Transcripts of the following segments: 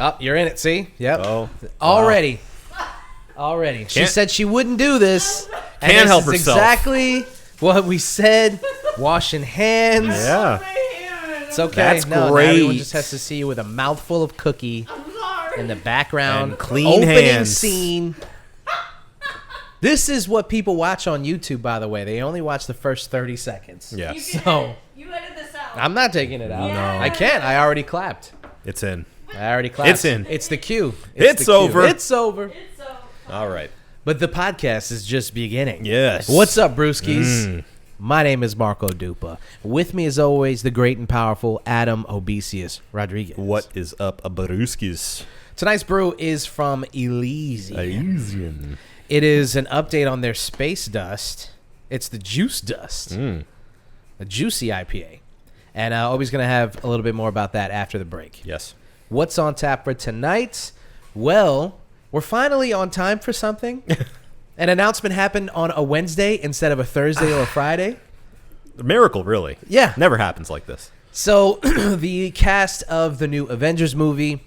Oh, you're in it, see? Yep. Oh. Already. She said she wouldn't do this. And Can't this help is herself. Exactly what we said. Washing hands. Yeah. It's okay. That's no, great. Everyone just has to see you with a mouthful of cookie in the background. And clean opening hands. scene. This is what people watch on YouTube, by the way. They only watch the first 30 seconds. Yeah. So You edit this out. I'm not taking it out. No. I can't. I already clapped. It's in. I already clapped. It's in. It's the cue. It's the cue. over. It's over. It's so All right. But the podcast is just beginning. Yes. What's up, brewskis? My name is Marco Dupa. With me, as always, the great and powerful Adam Obesius Rodriguez. What is up, Baruskis? Tonight's brew is from Elysian. Elysian. It is an update on their space dust. It's the Juice Dust, a juicy IPA. And Obi's going to have a little bit more about that after the break. Yes. What's on tap for tonight? Well, we're finally on time for something. An announcement happened on a Wednesday instead of a Thursday or a Friday. A miracle, really. Yeah. Never happens like this. So the cast of the new Avengers movie,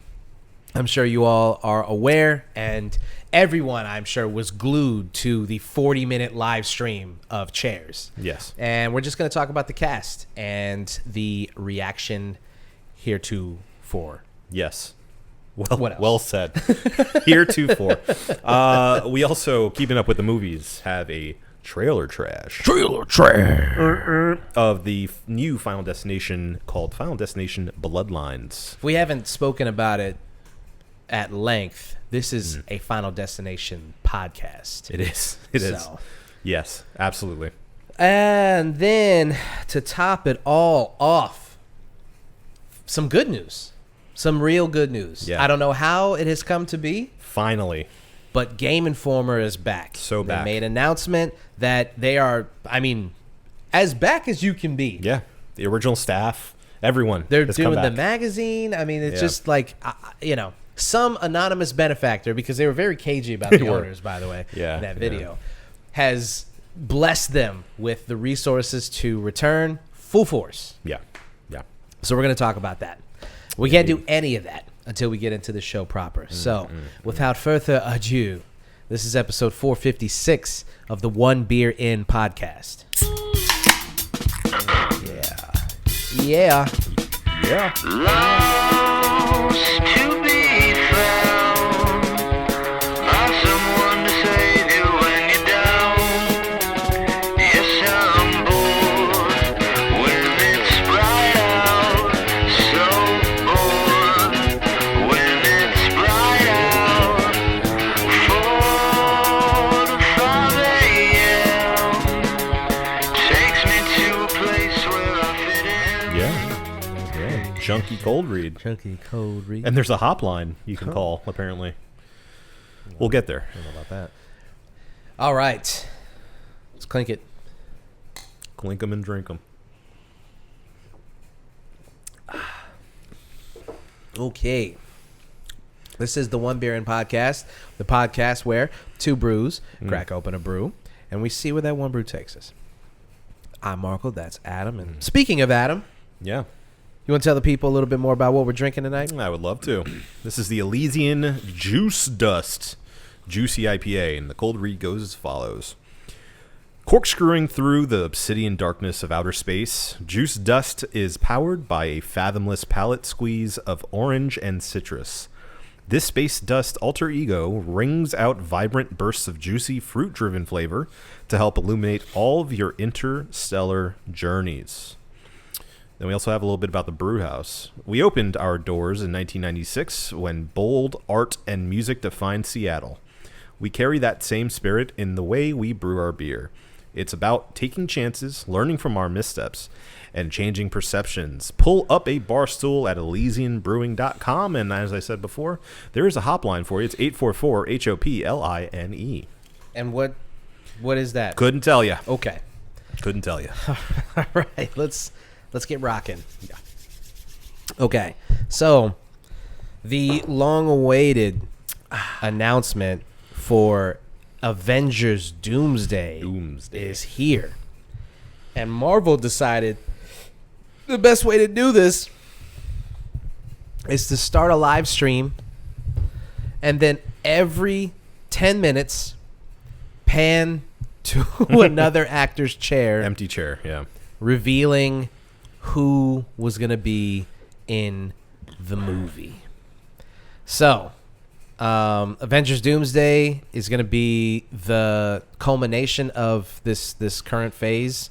I'm sure you all are aware, and everyone, I'm sure, was glued to the 40-minute live stream of Chairs. Yes. And we're just going to talk about the cast and the reaction heretofore. Yes. What else? Well said. Heretofore. We also, keeping up with the movies, have a trailer trash of the new Final Destination called Final Destination Bloodlines. We haven't spoken about it at length. This is a Final Destination podcast. It is. It is. So. Yes, absolutely. And then to top it all off, some good news. Some real good news. Yeah. I don't know how it has come to be, Finally. but Game Informer is back. So back. They made an announcement that they are, as back as you can be. Yeah. The original staff, everyone. They're has doing come the back. magazine. It's Yeah. just like, some anonymous benefactor, because they were very cagey about the owners, by the way, Yeah, in that yeah. video, has blessed them with the resources to return full force. Yeah. Yeah. So we're going to talk about that. We can't do any of that until we get into the show proper. So without further ado, this is episode 456 of the One Beer In podcast. Yeah. Lost to be found by someone to save you when you're down. Yes, I'm bored when it's bright out. So bored when it's bright out. 4 to 5 a.m. takes me to a place where I fit in. Yeah. Junky cold read. Chunky cold read. And there's a hotline you can call, apparently. We'll get there. I don't know about that. All right. Let's clink it. Clink 'em and drink 'em. Okay. This is the One Beer In podcast, the podcast where two brews crack open a brew, and we see where that one brew takes us. I'm Marco, that's Adam. And speaking of Adam, Yeah. you want to tell the people a little bit more about what we're drinking tonight? I would love to. This is the Elysian Juice Dust Juicy IPA, and the cold read goes as follows. Corkscrewing through the obsidian darkness of outer space, Juice Dust is powered by a fathomless palate squeeze of orange and citrus. This space dust alter ego wrings out vibrant bursts of juicy fruit-driven flavor to help illuminate all of your interstellar journeys. Then we also have a little bit about the brew house. We opened our doors in 1996 when bold art and music defined Seattle. We carry that same spirit in the way we brew our beer. It's about taking chances, learning from our missteps, and changing perceptions. Pull up a bar stool at ElysianBrewing.com, and as I said before, there is a hotline for you. It's 844-HOPLINE. And what is that? Couldn't tell you. Okay. Couldn't tell you. All right. Let's get rocking. Yeah. Okay. So, the long-awaited announcement for Avengers Doomsday is here. And Marvel decided the best way to do this is to start a live stream and then every 10 minutes pan to another actor's chair, Empty chair, yeah. revealing who was going to be in the movie. So, Avengers Doomsday is going to be the culmination of this current phase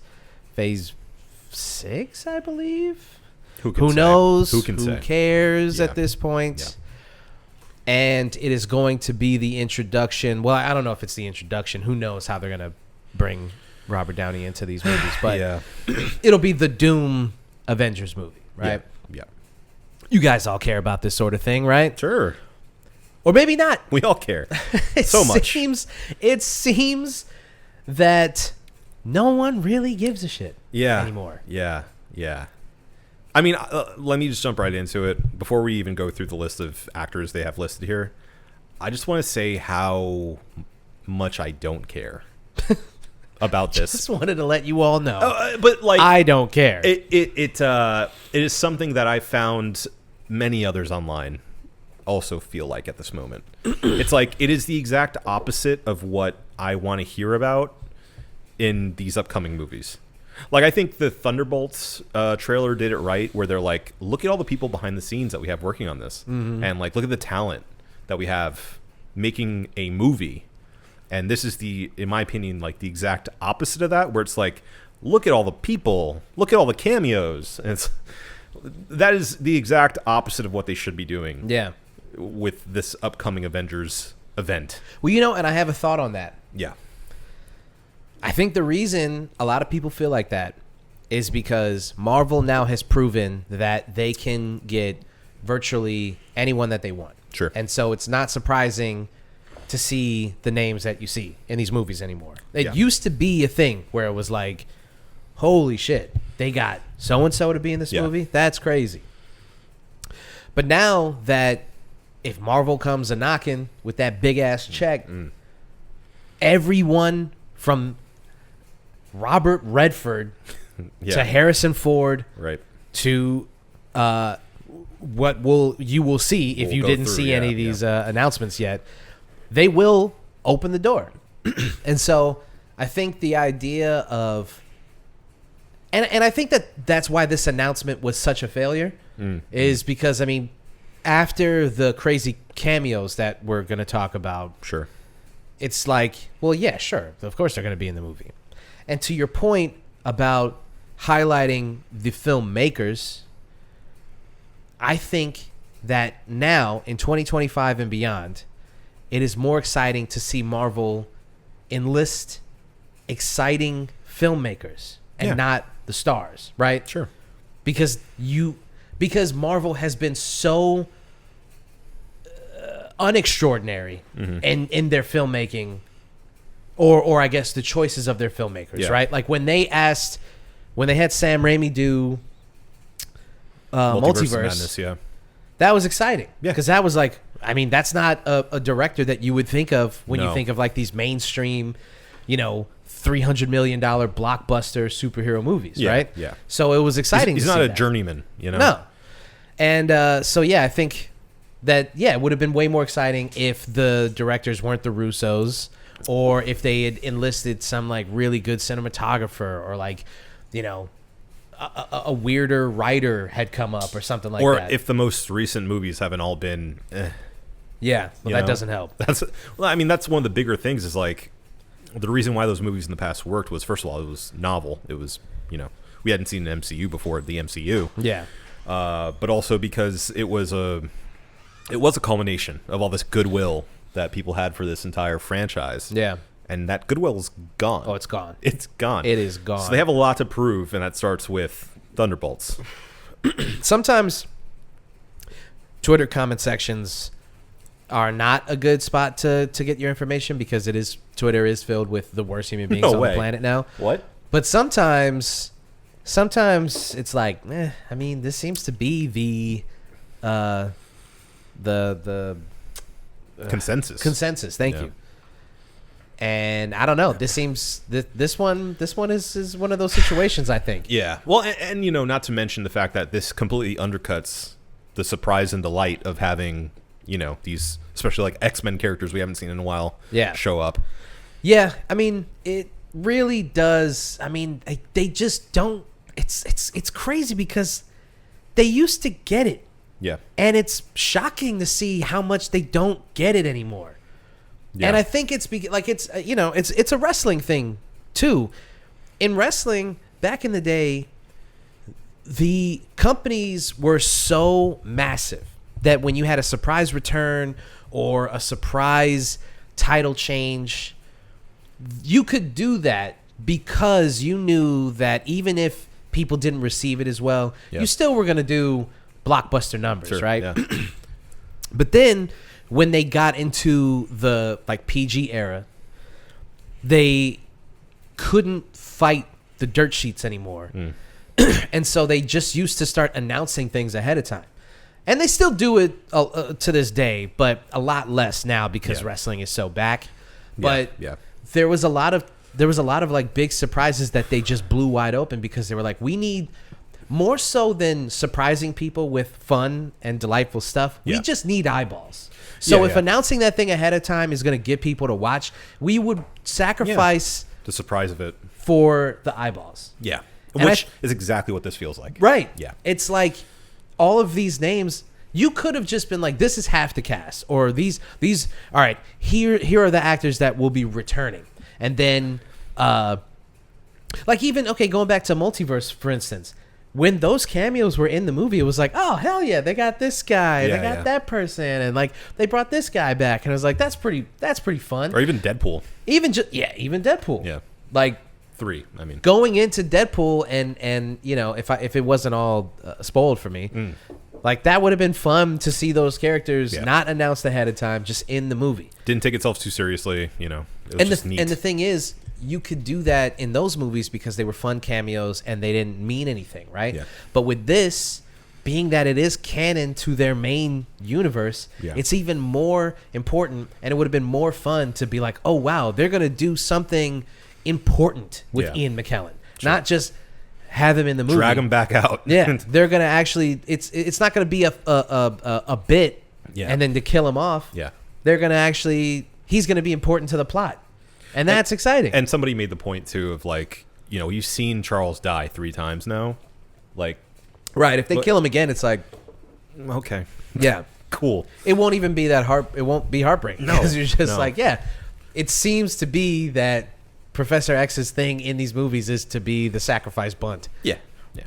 6, I believe. Who knows? Who can Who say? cares Yeah. at this point? Yeah. And it is going to be the introduction. Well, I don't know if it's the introduction. Who knows how they're going to bring Robert Downey into these movies. But Yeah. it'll be the Doom Avengers movie, right? Yeah. You guys all care about this sort of thing, right? Sure. Or maybe not. We all care. It So much. It seems that no one really gives a shit anymore. Yeah. I mean, let me just jump right into it. Before we even go through the list of actors they have listed here, I just want to say how much I don't care about this. Just wanted to let you all know. But like, I don't care. It is something that I found many others online also feel like at this moment. It's like it is the exact opposite of what I want to hear about in these upcoming movies. Like, I think the Thunderbolts trailer did it right, where they're like, look at all the people behind the scenes that we have working on this, and like, look at the talent that we have making a movie. And this is in my opinion, like the exact opposite of that, where it's like, look at all the people, look at all the cameos, and that is the exact opposite of what they should be doing. Yeah. With this upcoming Avengers event. Well, and I have a thought on that. Yeah. I think the reason a lot of people feel like that is because Marvel now has proven that they can get virtually anyone that they want. Sure. And so it's not surprising to see the names that you see in these movies anymore. It used to be a thing where it was like, holy shit, they got so-and-so to be in this movie? That's crazy. But now that if Marvel comes a-knocking with that big-ass check, everyone from Robert Redford to Harrison Ford to what you will see if you didn't see any of these announcements yet, they will open the door. And so I think the idea of and I think that's why this announcement was such a failure is because, I mean, after the crazy cameos that we're going to talk about, Sure. it's like, well, yeah, sure. Of course they're going to be in the movie. And to your point about highlighting the filmmakers, I think that now in 2025 and beyond, it is more exciting to see Marvel enlist exciting filmmakers and not the stars, right? Sure. Because Marvel has been so unextraordinary in their filmmaking, or I guess the choices of their filmmakers, right? Like when they had Sam Raimi do Multiverse of Madness, that was exciting. Yeah. Because that was like, I mean, that's not a director that you would think of when you No. think of like these mainstream, $300 million blockbuster superhero movies, right? Yeah. So it was exciting. He's to not see a that. journeyman, No. And so, yeah, I think that, it would have been way more exciting if the directors weren't the Russos, or if they had enlisted some like really good cinematographer, or like, a weirder writer had come up or something like that. Or if the most recent movies haven't all been that doesn't help. That's one of the bigger things is like the reason why those movies in the past worked was, first of all, it was novel. It was, we hadn't seen an MCU before the MCU. Yeah. But also because it was a culmination of all this goodwill that people had for this entire franchise. Yeah. And that goodwill's gone. Oh, it's gone. It's gone. It is gone. So they have a lot to prove, and that starts with Thunderbolts. Sometimes Twitter comment sections are not a good spot to get your information, because Twitter is filled with the worst human beings on the planet now. What? But sometimes it's like, I mean, this seems to be the consensus. Thank you. And I don't know. This seems this one is one of those situations, I think. Yeah. Well, and not to mention the fact that this completely undercuts the surprise and delight of having, these, especially like X-Men characters we haven't seen in a while, show up. Yeah, I mean, it really does. I mean, they just don't. It's crazy because they used to get it. Yeah. And it's shocking to see how much they don't get it anymore. Yeah. And I think it's it's a wrestling thing too. In wrestling, back in the day, the companies were so massive that when you had a surprise return or a surprise title change, you could do that because you knew that even if people didn't receive it as well, you still were going to do blockbuster numbers, right? Yeah. But then when they got into the PG era, they couldn't fight the dirt sheets anymore. And so they just used to start announcing things ahead of time. And they still do it to this day, but a lot less now because wrestling is so back. But there was a lot of big surprises that they just blew wide open because they were like, we need more so than surprising people with fun and delightful stuff. We just need eyeballs. So if announcing that thing ahead of time is going to get people to watch, we would sacrifice the surprise of it for the eyeballs. Yeah. Which is exactly what this feels like. Right. Yeah. It's like all of these names, you could have just been like, this is half the cast, or these all right, here are the actors that will be returning. And then going back to Multiverse, for instance, when those cameos were in the movie, it was like, oh, hell yeah, they got this guy, they got that person, and they brought this guy back, and I was like, that's pretty fun. Or even Deadpool. Even Deadpool. Yeah. 3, I mean. Going into Deadpool and if it wasn't all spoiled for me, that would have been fun to see those characters not announced ahead of time, just in the movie. Didn't take itself too seriously, It was just neat. And the thing is, you could do that in those movies because they were fun cameos and they didn't mean anything, right? Yeah. But with this, being that it is canon to their main universe, it's even more important, and it would have been more fun to be like, oh, wow, they're going to do something important with Ian McKellen. Sure. Not just have him in the movie. Drag him back out. Yeah, they're going to actually, it's not going to be a bit and then to kill him off. Yeah. They're going to actually, he's going to be important to the plot. And that's exciting. And somebody made the point, too, of you've seen Charles die 3 times now. Right. If they kill him again, it's like, okay. Yeah. Cool. It won't even be it won't be heartbreaking. No. Because you're just it seems to be that Professor X's thing in these movies is to be the sacrifice bunt. Yeah. Yeah.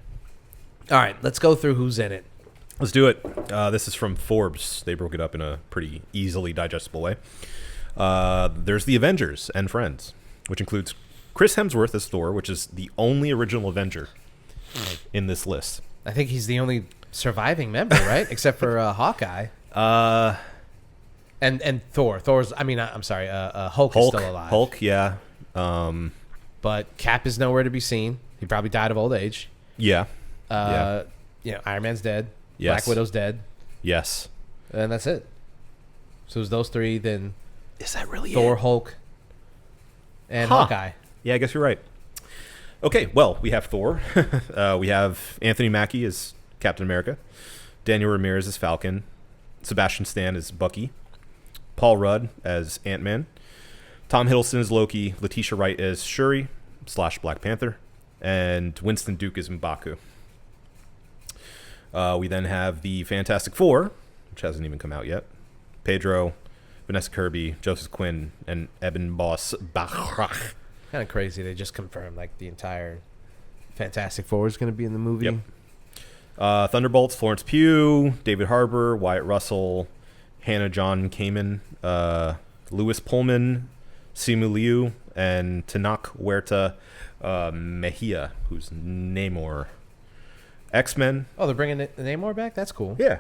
All right. Let's go through who's in it. Let's do it. This is from Forbes. They broke it up in a pretty easily digestible way. There's the Avengers and Friends, which includes Chris Hemsworth as Thor, which is the only original Avenger in this list. I think he's the only surviving member, right? Except for Hawkeye. And Thor. Hulk is still alive. Hulk, yeah. But Cap is nowhere to be seen. He probably died of old age. Yeah. Iron Man's dead. Yes. Black Widow's dead. Yes. And that's it. So it's those 3, then is that really Thor, it? Hulk, and Hawkeye. Yeah, I guess you're right. Okay, well, we have Thor. We have Anthony Mackie as Captain America, Daniel Ramirez as Falcon, Sebastian Stan as Bucky, Paul Rudd as Ant-Man, Tom Hiddleston as Loki, Letitia Wright as Shuri / Black Panther, and Winston Duke as M'Baku. We then have the Fantastic Four, which hasn't even come out yet. Pedro, Vanessa Kirby, Joseph Quinn, and Eben Bach. Kind of crazy. They just confirmed the entire Fantastic Four is going to be in the movie. Yep. Thunderbolts, Florence Pugh, David Harbour, Wyatt Russell, Hannah John Kamen, Louis Pullman, Simu Liu, and Tanak Huerta Mejia, who's Namor. X-Men. Oh, they're bringing Namor back? That's cool. Yeah.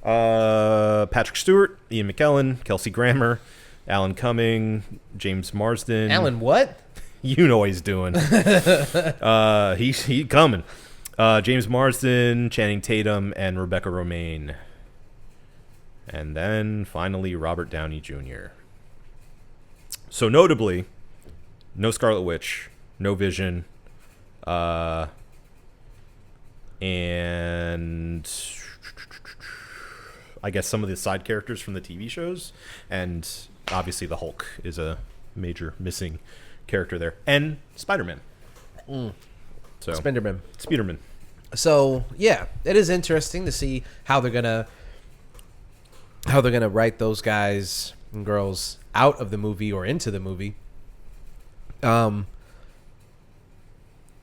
Patrick Stewart, Ian McKellen, Kelsey Grammer, Alan Cumming, James Marsden. Alan what? You know what he's doing. He's coming. James Marsden, Channing Tatum, and Rebecca Romijn. And then finally Robert Downey Jr. So notably, no Scarlet Witch, no Vision, and I guess, some of the side characters from the TV shows, and obviously the Hulk is a major missing character there, and Spider-Man. So Spider-Man. So yeah, it is interesting to see how they're gonna write those guys and girls out of the movie or into the movie. But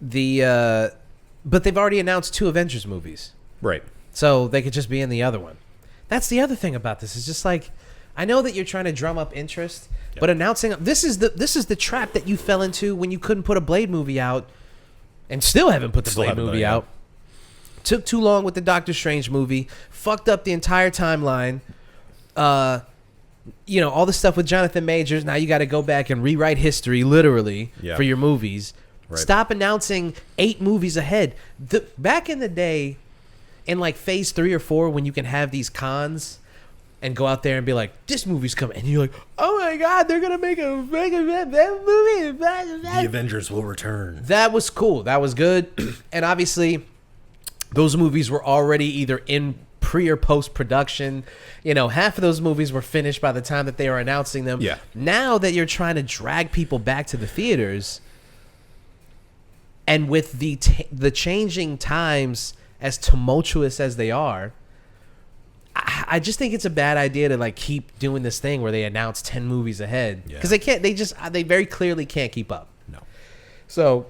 they've already announced 2 Avengers movies, Right. so they could just be in the other one. That's the other thing about this. It's just like, I know that you're trying to drum up interest, but announcing this is the trap that you fell into when you couldn't put a Blade movie out, and still haven't put the Blade movie out. Took too long with the Doctor Strange movie, fucked up the entire timeline. All the stuff with Jonathan Majors. Now you got to go back and rewrite history, literally, for your movies. Right. Stop announcing 8 movies ahead. Back in the day, in like phase 3 or 4, when you can have these cons and go out there and be like, this movie's coming, and you're like, oh my god, they're gonna make a movie. The Avengers will return. That was cool. That was good. And obviously, those movies were already either in pre or post production. Half of those movies were finished by the time that they were announcing them. Yeah. Now that you're trying to drag people back to the theaters, and with the changing times as tumultuous as they are, I just think it's a bad idea to like keep doing this thing where they announce 10 movies ahead, because they can't. They very clearly can't keep up. No. So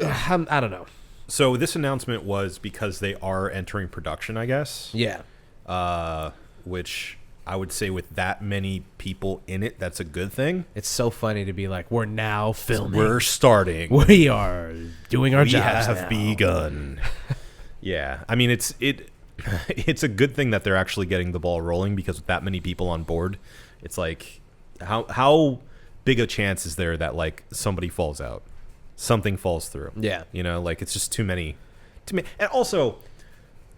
I don't know. So this announcement was because they are entering production, I guess. Yeah. Which I would say, with that many people in it, that's a good thing. It's so funny to be like, we're now filming. We're starting. We are doing our jobs now. We have begun. Yeah. I mean, it's a good thing that they're actually getting the ball rolling, because with that many people on board, it's like, how big a chance is there that like somebody falls out, something falls through? Yeah. It's just too many. And also,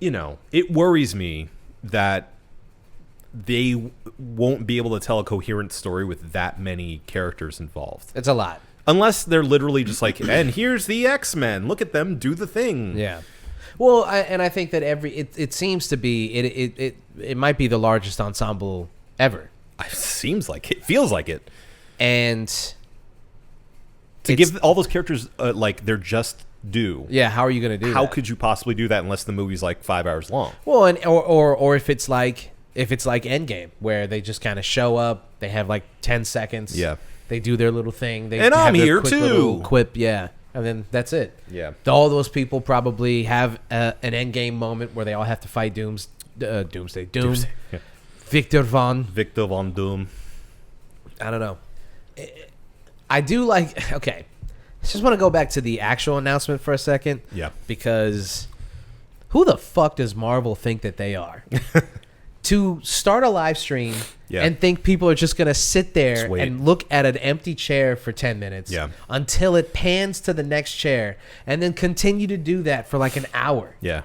it worries me that they won't be able to tell a coherent story with that many characters involved. It's a lot. Unless they're literally just like, and here's the X-Men. Look at them do the thing. Yeah. Well, I think that it seems to be it might be the largest ensemble ever. It seems like it. Feels like it. And to give all those characters like they're just due. Yeah. How are you going to do that? How could you possibly do that unless the movie's like 5 hours long? Well, and or if it's like Endgame, where they just kind of show up, they have like 10 seconds. Yeah. They do their little thing. They and have I'm their here quick too. little quip. Yeah. And then that's it. Yeah. All those people probably have an Endgame moment where they all have to fight Doomsday. Doom. Yeah. Victor Von Doom. I don't know. I do like. Okay, I just want to go back to the actual announcement for a second. Yeah. Because who the fuck does Marvel think that they are? To start a live stream and think people are just going to sit there and look at an empty chair for 10 minutes until it pans to the next chair, and then continue to do that for like an hour. Yeah.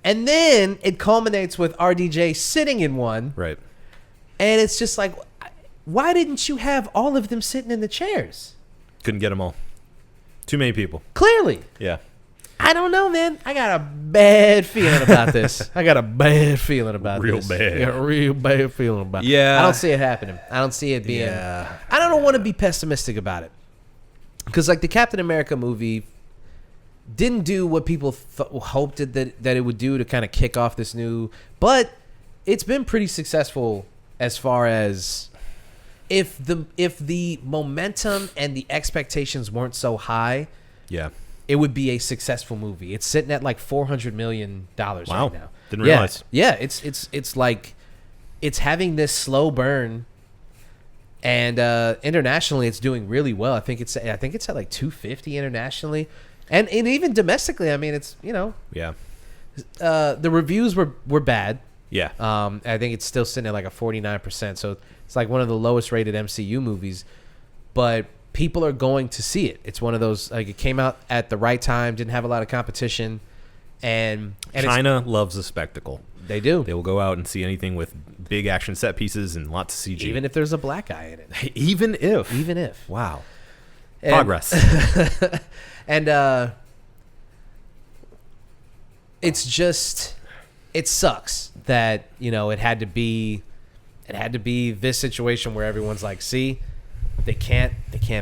And then it culminates with RDJ sitting in one. Right. And it's just like, why didn't you have all of them sitting in the chairs? Couldn't get them all. Too many people. Clearly. Yeah. I don't know, man. I got a bad feeling about this. Real bad. Yeah, real bad feeling about it. Yeah. I don't see it happening. I don't see it being. Yeah. I don't want to be pessimistic about it. Because, like, the Captain America movie didn't do what people hoped that it would do to kind of kick off this new. But it's been pretty successful as far as if the momentum and the expectations weren't so high. Yeah. It would be a successful movie. It's sitting at like $400 million right now. Didn't realize. Yeah, it's like it's having this slow burn, and internationally it's doing really well. I think it's at like 250 internationally, and even domestically. I mean, it's Yeah. The reviews were bad. Yeah. I think it's still sitting at like a 49%. So it's like one of the lowest rated MCU movies, but people are going to see it. It's one of those, like, it came out at the right time, didn't have a lot of competition, and China loves a spectacle. They do. They will go out and see anything with big action set pieces and lots of CG. Even if there's a black guy in it. Even if. Wow. Progress. And it's just, it sucks that it had to be this situation where everyone's like, see, they can't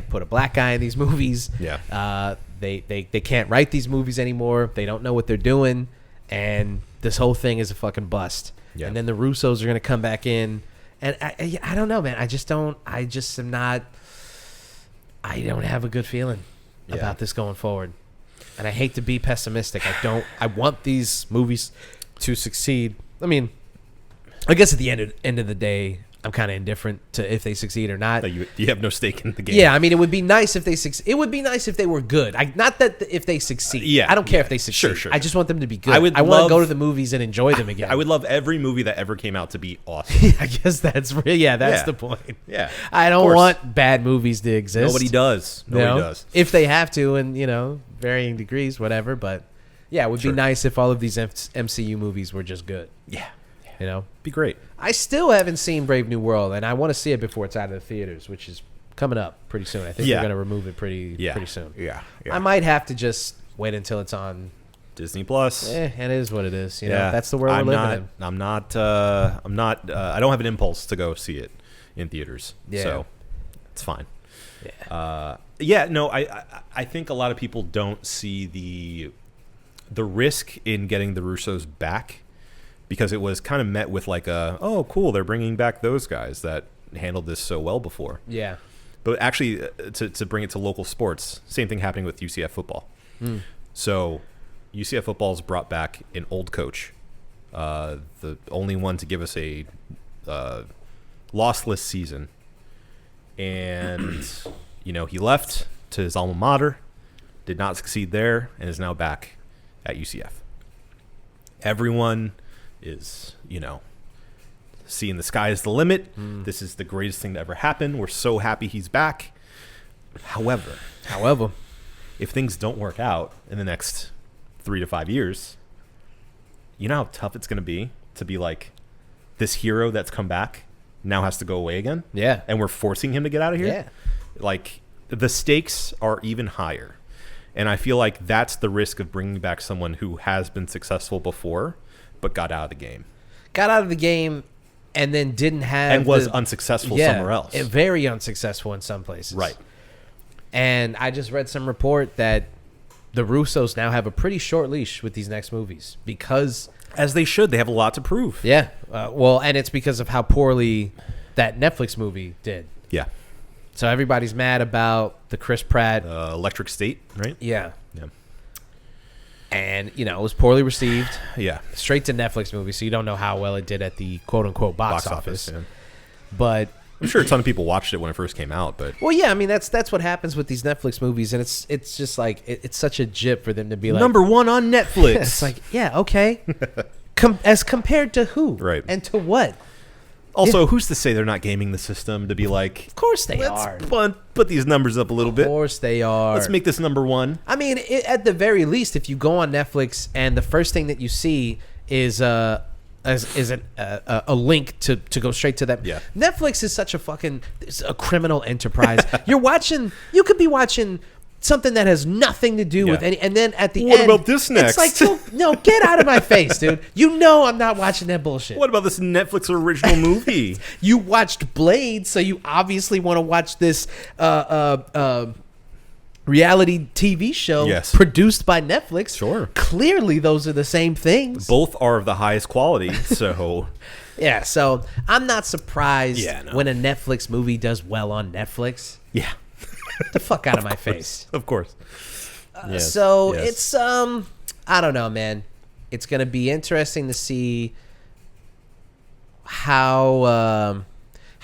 put a black guy in these movies. Yeah. They can't write these movies anymore. They don't know what they're doing, and this whole thing is a fucking bust. Yeah. And then the Russos are going to come back in, and I don't know, man. I don't have a good feeling about this going forward. And I hate to be pessimistic. I want these movies to succeed. I mean, I guess at the end of the day, I'm kind of indifferent to if they succeed or not. You have no stake in the game. Yeah, I mean, it would be nice if they succeed. It would be nice if they were good. Not that if they succeed. Yeah, I don't care if they succeed. Sure. I just want them to be good. I want to go to the movies and enjoy them again. I would love every movie that ever came out to be awesome. I guess that's the point. Yeah. I don't want bad movies to exist. Nobody does. Nobody does. If they have to, and varying degrees, whatever. But yeah, it would be nice if all of these MCU movies were just good. Yeah. Be great. I still haven't seen Brave New World, and I want to see it before it's out of the theaters, which is coming up pretty soon. I think they're going to remove it pretty soon. Yeah. I might have to just wait until it's on Disney Plus. It is what it is. That's the world we're living in. I'm not. I don't have an impulse to go see it in theaters. Yeah. So it's fine. Yeah. No. I think a lot of people don't see the risk in getting the Russos back, because it was kind of met with like oh cool, they're bringing back those guys that handled this so well before. Yeah. But actually, to bring it to local sports, same thing happening with UCF football. So UCF football's brought back an old coach, the only one to give us a lossless season, and he left to his alma mater, did not succeed there, and is now back at UCF. Everyone is, seeing the sky is the limit. This is the greatest thing to ever happen. We're so happy he's back. However, if things don't work out in the next 3 to 5 years, you know how tough it's going to be like, this hero that's come back now has to go away again. Yeah. And we're forcing him to get out of here. Yeah. Like, the stakes are even higher. And I feel like that's the risk of bringing back someone who has been successful before, but got out of the game. And then didn't have... And was unsuccessful somewhere else. Very unsuccessful in some places. Right. And I just read some report that the Russos now have a pretty short leash with these next movies because... As they should. They have a lot to prove. Yeah. And it's because of how poorly that Netflix movie did. Yeah. So everybody's mad about the Chris Pratt... Electric State, right? Yeah. And, it was poorly received. Yeah. Straight to Netflix movie, so you don't know how well it did at the quote-unquote box office. Yeah. But... I'm sure a ton of people watched it when it first came out, but... Well, yeah, I mean, that's what happens with these Netflix movies, and it's just like, it's such a jip for them to be like... Number 1 on Netflix! It's like, yeah, okay. As compared to who? Right. And to what? Also, who's to say they're not gaming the system to be like... Of course they are. Let's put these numbers up a little bit. Of course they are. Let's make this number 1. I mean, at the very least, if you go on Netflix and the first thing that you see is a link to go straight to that. Yeah. Netflix is such a criminal enterprise. You could be watching something that has nothing to do with any, and then at the end, what about this next? It's like, no, get out of my face, dude. I'm not watching that bullshit. What about this Netflix original movie? You watched Blade, so you obviously want to watch this reality TV show produced by Netflix. Sure. Clearly, those are the same things. Both are of the highest quality, so... Yeah, so I'm not surprised when a Netflix movie does well on Netflix. Yeah. Get the fuck out of my face. Of course. It's, I don't know, man. It's going to be interesting to see how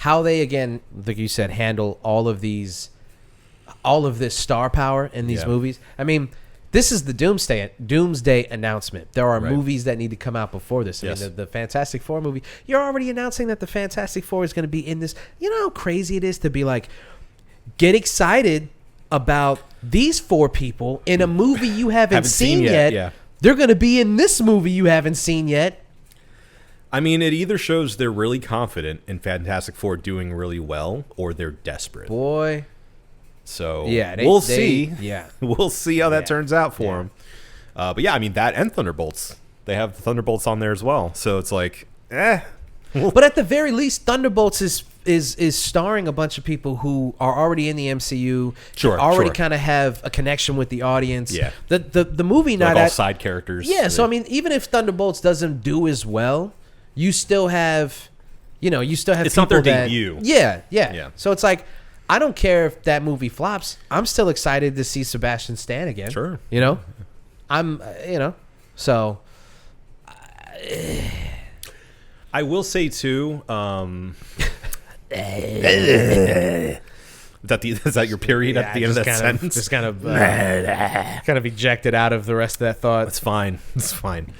they, again, like you said, handle all of this star power in these movies. I mean, this is the Doomsday announcement. There are movies that need to come out before this. I mean, the Fantastic Four movie, you're already announcing that the Fantastic Four is going to be in this. You know how crazy it is to be like, get excited about these 4 people in a movie you haven't seen yet. Yeah. They're going to be in this movie you haven't seen yet. I mean, it either shows they're really confident in Fantastic Four doing really well, or they're desperate. Boy. So we'll see. Yeah. We'll see how that turns out for them. But yeah, I mean, that and Thunderbolts. They have the Thunderbolts on there as well. So it's like, But at the very least, Thunderbolts is starring a bunch of people who are already in the MCU. Sure, already sure. kind of have a connection with the audience. Yeah. The movie not like all at, side characters. Yeah, so I mean, even if Thunderbolts doesn't do as well, you still have, it's not people their that, debut. Yeah. So it's like, I don't care if that movie flops. I'm still excited to see Sebastian Stan again. Sure. I'm, so. I will say too. Is that your period at the end of that sentence? Just kind of ejected out of the rest of that thought. It's fine. It's fine.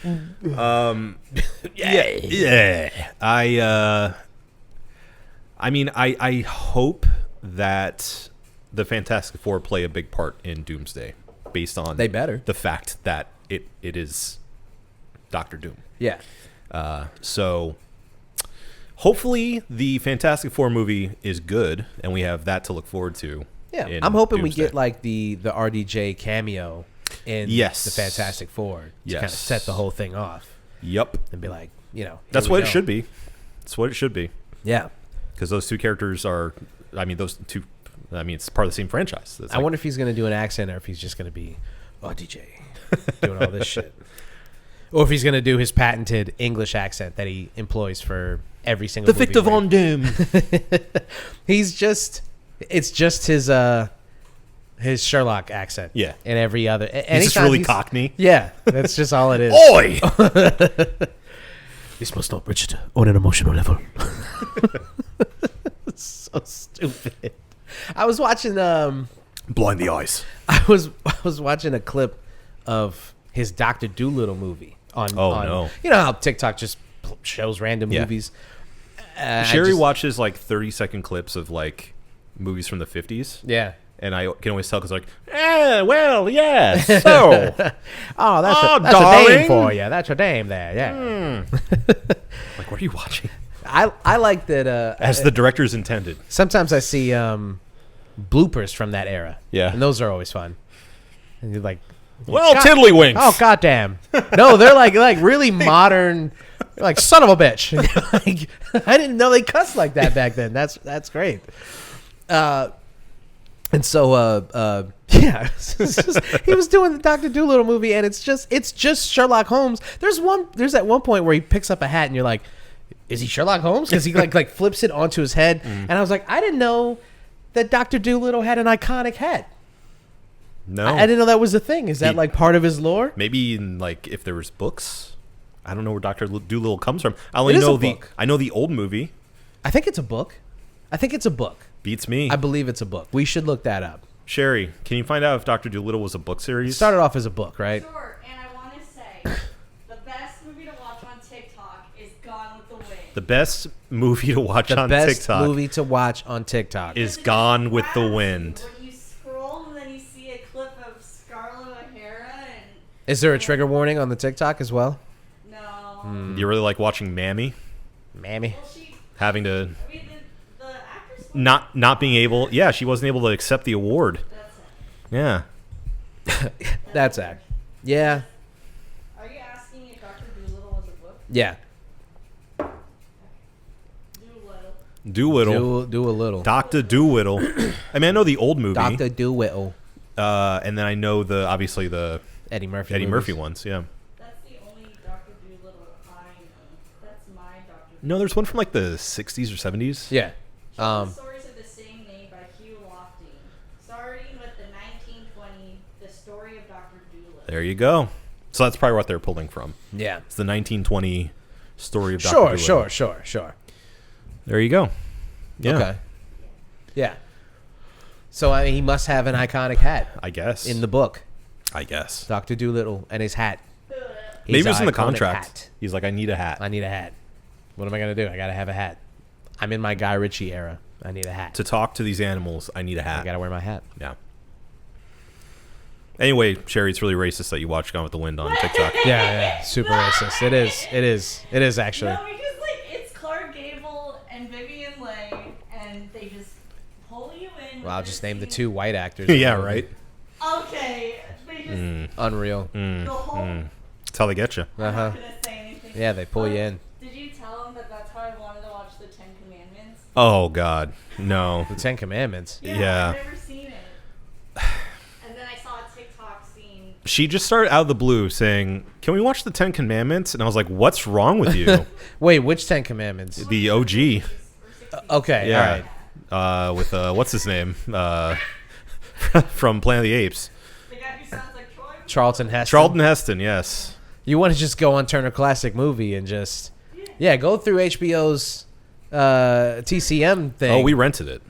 Yeah. I mean, I hope that the Fantastic Four play a big part in Doomsday, based on They better. the fact that it is Doctor Doom. Yeah. So hopefully the Fantastic Four movie is good, and we have that to look forward to. Yeah, in I'm hoping Doomsday. we get like the RDJ cameo in Yes. the Fantastic Four to Yes. kind of set the whole thing off Yep. and be like, That's here what we it go. should be. That's what it should be. Yeah. Because those two characters are, it's part of the same franchise. It's I wonder if he's going to do an accent or if he's just going to be RDJ doing all this shit. Or if he's going to do his patented English accent that he employs for every single movie. Victor Von Doom. It's just his Sherlock accent. Yeah. And every other. He's just really cockney. Yeah. That's just all it is. Oi! This must not reach on an emotional level. It's so stupid. I was watching Blind the eyes. I was watching a clip of his Dr. Dolittle movie on no. You know how TikTok just shows random Yeah. movies. Sherry watches like 30-second clips of like movies from the 50s. Yeah. And I can always tell because like, well, yes. So, Oh, that's a darling. dame for you. That's a dame there. Yeah. like, what are you watching? I like that. As the directors intended. Sometimes I see bloopers from that era. Yeah. And those are always fun. And you're like, Well, God- tiddlywinks. oh goddamn! No, they're like really modern. Like son of a bitch. Like, I didn't know they cussed like that back then. That's great. And so yeah, he was doing the Dr. Dolittle movie, and it's just Sherlock Holmes. There's at one point where he picks up a hat, and you're like, is he Sherlock Holmes? Because he like flips it onto his head, and I was like, I didn't know that Dr. Dolittle had an iconic hat. No. I didn't know that was a thing. Is that like part of his lore? Maybe in like if there was books. I don't know where Dr. Dolittle comes from. I only It is know a book. I know the old movie. I think it's a book. Beats me. I believe it's a book. We should look that up. Sherry, can you find out if Dr. Dolittle was a book It series? started off as a book, right? Sure, and I want to say, the best movie to watch on TikTok is Gone with the Wind. The best movie to watch The on best TikTok movie to watch on TikTok. is It Gone just with the grabs you Wind. When you scroll and then you see a clip of Scarlett O'Hara and... Is there a trigger warning on the TikTok as well? No. You really like watching Mammy Mammy. Well, she... having to I mean, the actress... not being able. Yeah, she wasn't able to accept the award. That's it. Yeah. That's it. Yeah. Are you asking if Dr. Dolittle was a book? Yeah. Doolittle. Do a little. Dr. Doolittle. I mean, I know the old movie. Dr. Doolittle. And then I know obviously the Eddie Murphy. Eddie movies. Murphy ones. Yeah. That's the only Dr. Dolittle I know. That's my Dr. No, there's one from like the 60s or 70s. Yeah. Stories of the same name by Hugh Lofting, starting with the 1920, The Story of Dr. Dolittle. There you go. So that's probably what they're pulling from. Yeah. It's the 1920 story of Dr. Dolittle. Sure. There you go. Yeah. Okay. Yeah. So I mean, he must have an iconic hat I guess. in the book. I guess. Dr. Dolittle and his hat. Maybe His it was in the iconic contract. hat. He's like, I need a hat. I need a hat. What am I gonna do? I gotta have a hat. I'm in my Guy Ritchie era. I need a hat. To talk to these animals, I need a hat. I gotta wear my hat. Yeah. Anyway, Sherry, it's really racist that you watch Gone with the Wind on TikTok. Yeah. Super racist. It is actually. No, because like it's Clark Gable and Vivian Leigh, and they just pull you in. Well, I'll with just their name the scene. 2 white actors. Yeah, right. Okay, they just Unreal. the whole. That's how they get you. I'm not gonna say anything. Yeah, they pull you in. Did you tell him that that's how I wanted to watch the Ten Commandments? Oh God, no. The Ten Commandments. Yeah. I've never seen it. And then I saw a TikTok scene. She just started out of the blue saying, "Can we watch the Ten Commandments?" And I was like, "What's wrong with you?" Wait, which Ten Commandments? The OG. Okay, Yeah. all right. With what's his name? From Planet of the Apes. The guy who sounds like Troy. Charlton Heston. Charlton Heston. Yes. You want to just go on Turner Classic Movie and just, yeah, go through HBO's TCM thing. Oh, we rented it.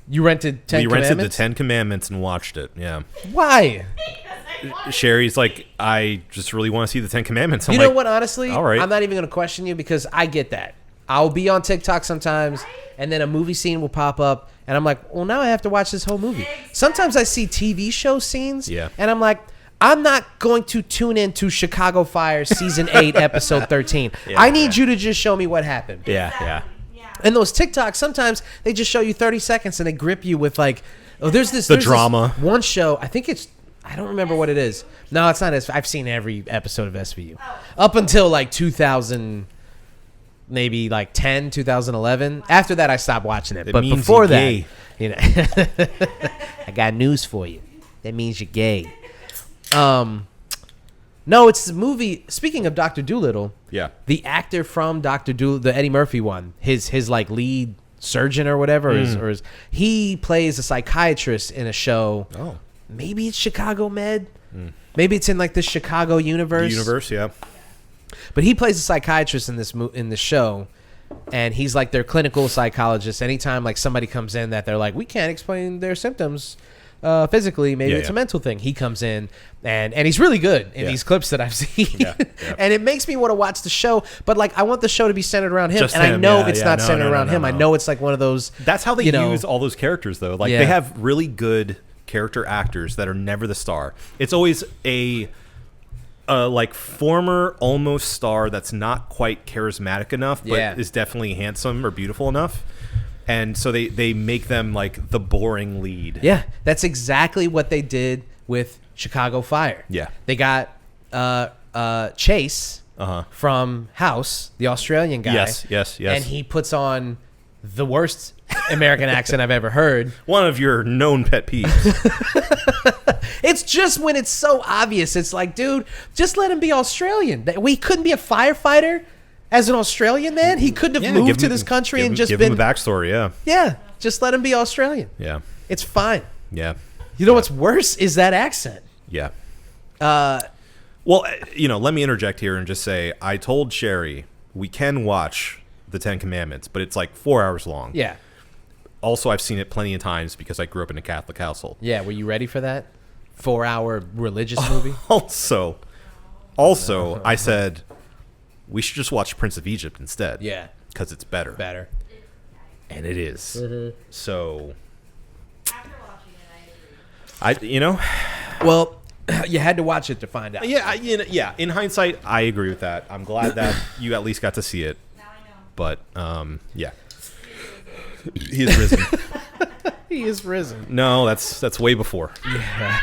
You rented Ten We Commandments? rented the Ten Commandments and watched it. Yeah. Why? Sherry's like, I just really want to see the Ten Commandments. I'm You know like, what, honestly? all right. I'm not even going to question you because I get that. I'll be on TikTok sometimes, and then a movie scene will pop up, and I'm like, well, now I have to watch this whole movie. Sometimes I see TV show scenes, Yeah. and I'm like, I'm not going to tune into Chicago Fire Season 8, Episode 13. Yeah, I need you to just show me what happened. Yeah, yeah. And those TikToks, sometimes they just show you 30 seconds, and they grip you with, like, oh, there's this drama. one show, I think it's, I don't remember what it is. No, it's not. I've seen every episode of SVU. Up until, like, 2000... maybe like 10, 2011. After that, I stopped watching it. It But means before you're that, gay. you know, I got news for you. That means you're gay. No, it's the movie. Speaking of Dr. Dolittle, Yeah. the actor from Dr. Dolittle, the Eddie Murphy one, his like lead surgeon or whatever, he plays a psychiatrist in a show. Oh. Maybe it's Chicago Med. Maybe it's in like the Chicago universe. The universe, yeah. But he plays a psychiatrist in this show, and he's like their clinical psychologist. Anytime like somebody comes in that they're like, we can't explain their symptoms physically, maybe it's a mental thing. He comes in and he's really good in these clips that I've seen. Yeah. And it makes me want to watch the show, but like I want the show to be centered around him. Just and I him, know yeah, it's yeah. not No, centered no, around no, him. no. I know it's like one of those. That's how they use all those characters, though. Like, they have really good character actors that are never the star. It's always a like former almost star that's not quite charismatic enough, but is definitely handsome or beautiful enough. And so they make them like the boring lead. Yeah, that's exactly what they did with Chicago Fire. Yeah. They got Chase from House, the Australian guy. Yes. And he puts on the worst American accent I've ever heard. One of your known pet peeves. It's just when it's so obvious. It's like, dude, just let him be Australian. We couldn't be a firefighter as an Australian man. He couldn't have moved to this country and just give been him a backstory. Yeah. Yeah, just let him be Australian. Yeah. It's fine. Yeah. You know what's worse is that accent. Yeah. Well, let me interject here and just say I told Sherry we can watch the Ten Commandments, but it's like 4 hours long. Yeah. Also, I've seen it plenty of times because I grew up in a Catholic household. Yeah, were you ready for that 4-hour religious movie? Also, I said we should just watch Prince of Egypt instead. Yeah. Because it's better. Better. And it is. So, After watching it, I agree. Well, you had to watch it to find out. yeah. In hindsight, I agree with that. I'm glad that you at least got to see it. Now I know. But, yeah. He is risen. He is risen. No, that's way before. Yeah.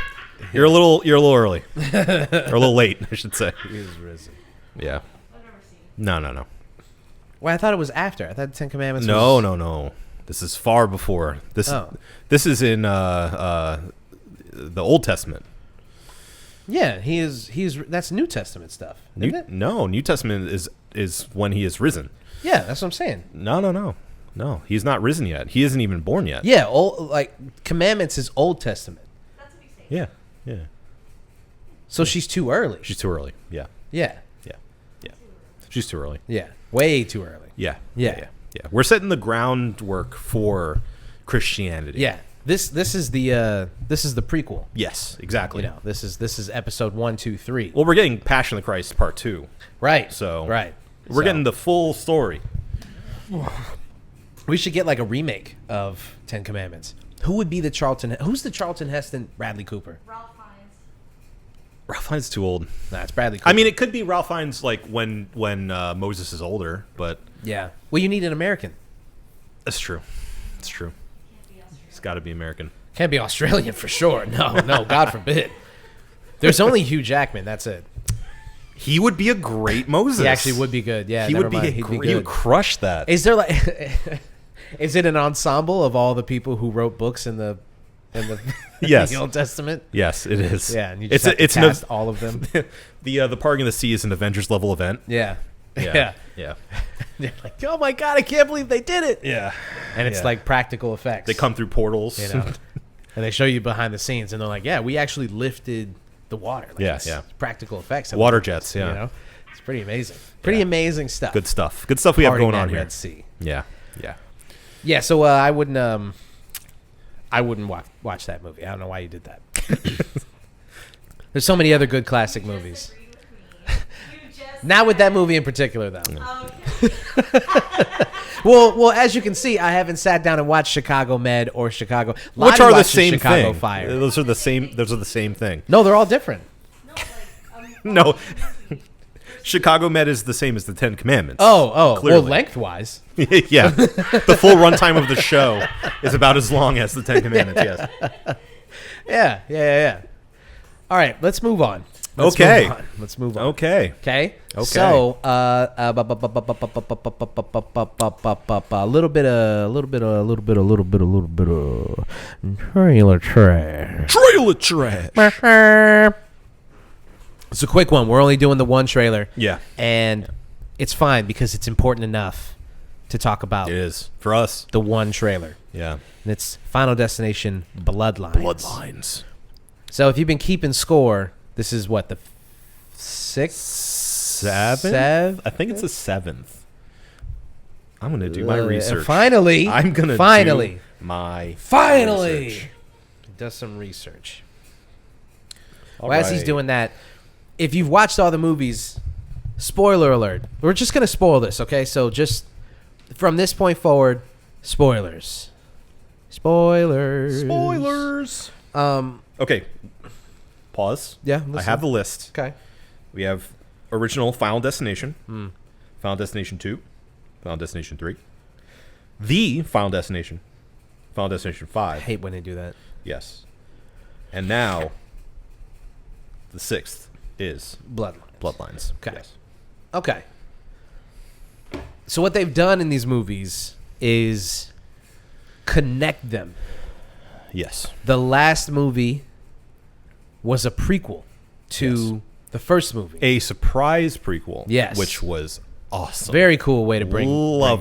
You're a little early. Or a little late, I should say. He is risen. Yeah. I've never seen it. No. Well, I thought it was after. I thought the Ten Commandments No. This is far before. This is in the Old Testament. Yeah, he's that's New Testament stuff, isn't it? No, New Testament is when he is risen. Yeah, that's what I'm saying. No, he's not risen yet. He isn't even born yet. Yeah, Commandments is Old Testament. That's what he's saying. Yeah. So she's too early. She's too early. Yeah. Yeah. She's too early. Yeah. Way too early. Yeah. Yeah. We're setting the groundwork for Christianity. Yeah. This is the prequel. Yes, exactly. This is episode 1, 2, 3. Well, we're getting Passion of the Christ Part 2. Right. So right. We're getting the full story. We should get like a remake of Ten Commandments. Who's the Charlton Heston? Bradley Cooper. Ralph Fiennes. Ralph Fiennes is too old. Nah, it's Bradley Cooper. I mean, it could be Ralph Fiennes like when Moses is older, but yeah. Well, you need an American. that's true. It's true. It's got to be American. Can't be Australian for sure. No, God forbid. There's only Hugh Jackman. That's it. He would be a great Moses. He actually would be good. Yeah, He never would be. mind. He'd be He would good. crush that. Is there like, is it an ensemble of all the people who wrote books in the Yes. the Old Testament? Yes, it is. Yeah, and you just have to cast all of them. The Parting of the Sea is an Avengers level event. Yeah, Yeah. They're like, oh my god, I can't believe they did it. Yeah. And it's Yeah. like practical effects. They come through portals. you know, and they show you behind the scenes, and they're like, yeah, we actually lifted the water. Like, Yeah, it's yeah. practical effects. Water jets, yeah. You know, it's pretty amazing. Pretty amazing stuff. Good stuff. Good stuff we have Parting going on at here. Red Sea. Yeah. Yeah. Yeah, so I wouldn't watch that movie. I don't know why you did that. There's so many other good classic movies. Agreed with me. You just Not with that movie in particular, though. Okay. Well, as you can see, I haven't sat down and watched Chicago Med or Chicago. Which Lottie are the watches same Chicago thing. Fire. Those are the same thing. No, they're all different. No, No. Chicago Med is the same as the Ten Commandments. Oh, Clearly. well, lengthwise. Yeah. The full runtime of the show is about as long as the Ten Commandments, yes. Yeah. All right, let's move on. Okay. Let's move on. Okay. Okay. Okay. So, a little bit of trailer trash. Trailer trash. It's a quick one. We're only doing the one trailer. Yeah. And it's fine because it's important enough to talk about It is. For us. the one trailer. Yeah. And it's Final Destination Bloodlines. Bloodlines. So if you've been keeping score, this is what, the sixth? Seventh? I think it's the 7th. I'm going to do my research. Finally. I'm going to Finally. do my Finally. research. He does some research. All Well, as he's right. doing that, if you've watched all the movies, spoiler alert. We're just going to spoil this, okay? So just from this point forward, spoilers. Spoilers. Spoilers. Okay. Pause. Yeah, I listen. have the list. Okay. We have original Final Destination, Final Destination 2, Final Destination 3, the Final Destination, Final Destination 5. I hate when they do that. Yes. And now, the 6th is Bloodlines. Bloodlines. Okay. Yes. Okay. So what they've done in these movies is connect them. Yes. The last movie was a prequel to the first movie. A surprise prequel. Yes. Which was awesome. Very cool way to bring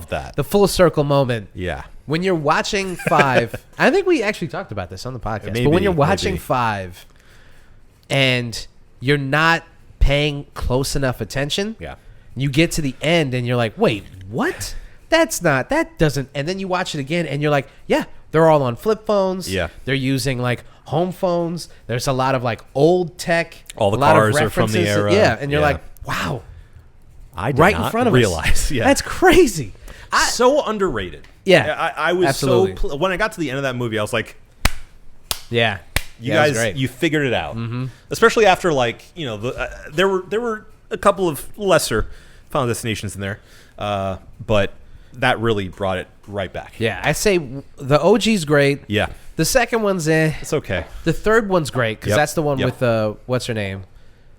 that. the full circle moment. Yeah. When you're watching 5, I think we actually talked about this on the podcast. But when you're watching 5 and you're not paying close enough attention, Yeah. you get to the end and you're like, wait, what? That doesn't. And then you watch it again and you're like, yeah, they're all on flip phones. Yeah. They're using like home phones. There's a lot of like old tech. All the a lot of cars are from the references. era. Yeah. And you're Yeah. like, wow, I did right not in front of realize. us. Yeah. That's crazy. so underrated. Yeah, I was absolutely. so when I got to the end of that movie, I was like, Yeah. you Yeah, it was guys, great. you figured it out. Especially after like, you know, there were a couple of lesser Final Destinations in there, but that really brought it right back. Yeah. I say the OG's great. Yeah, The second one's it's okay. The third one's great because Yep, that's the one yep. with what's her name,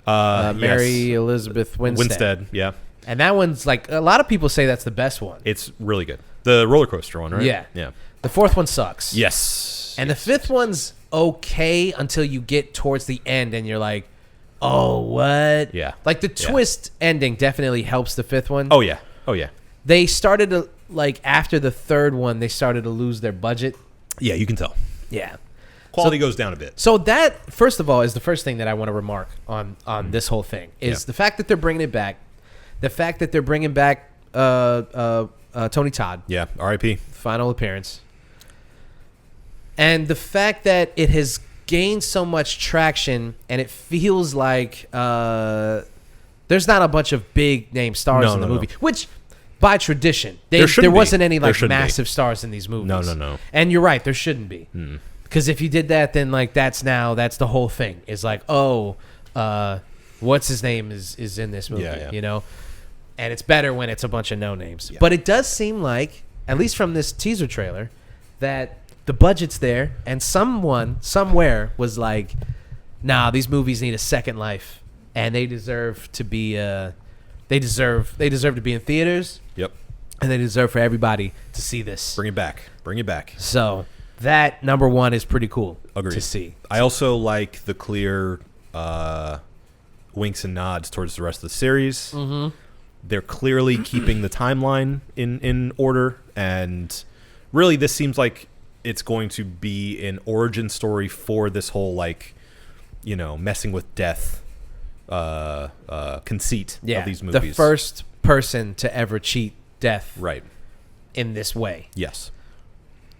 Yes. Mary Elizabeth Winstead. Winstead. Yeah, And that one's like a lot of people say that's the best one. it's really good. The roller coaster one, right? Yeah. yeah. The fourth one sucks. Yes, And the fifth one's okay until you get towards the end and you're like, oh, what? Yeah. Like the Yeah. twist ending definitely helps the fifth one. Oh yeah, oh yeah, They started to, like, after the third one, they started to lose their budget. yeah. You can tell Yeah. quality goes down a bit. So that, first of all, is the first thing that I want to remark on this whole thing is Yeah. the fact that they're bringing it back, the fact that they're bringing back Tony Todd, Yeah, R.I.P. final appearance, and the fact that it has gained so much traction and it feels like there's not a bunch of big name stars No, in the no, movie, no. which by tradition There there shouldn't be. wasn't any There like shouldn't be. massive stars in these movies. No. And you're right, there shouldn't be. Because if you did that, then like that's the whole thing. Is like, oh, what's his name is in this movie, Yeah. you know? And it's better when it's a bunch of no names. Yeah. But it does seem like, at least from this teaser trailer, that the budget's there and someone somewhere was like, nah, these movies need a second life. and they deserve to be. They deserve to be in theaters. Yep. And they deserve for everybody to see this. Bring it back. Bring it back. So that number one is pretty cool Agreed. to see. I also like the clear winks and nods towards the rest of the series. Mm-hmm. They're clearly keeping the timeline in order, and really this seems like it's going to be an origin story for this whole, like, you know, messing with death conceit of these movies. The first person to ever cheat death right in this way. Yes.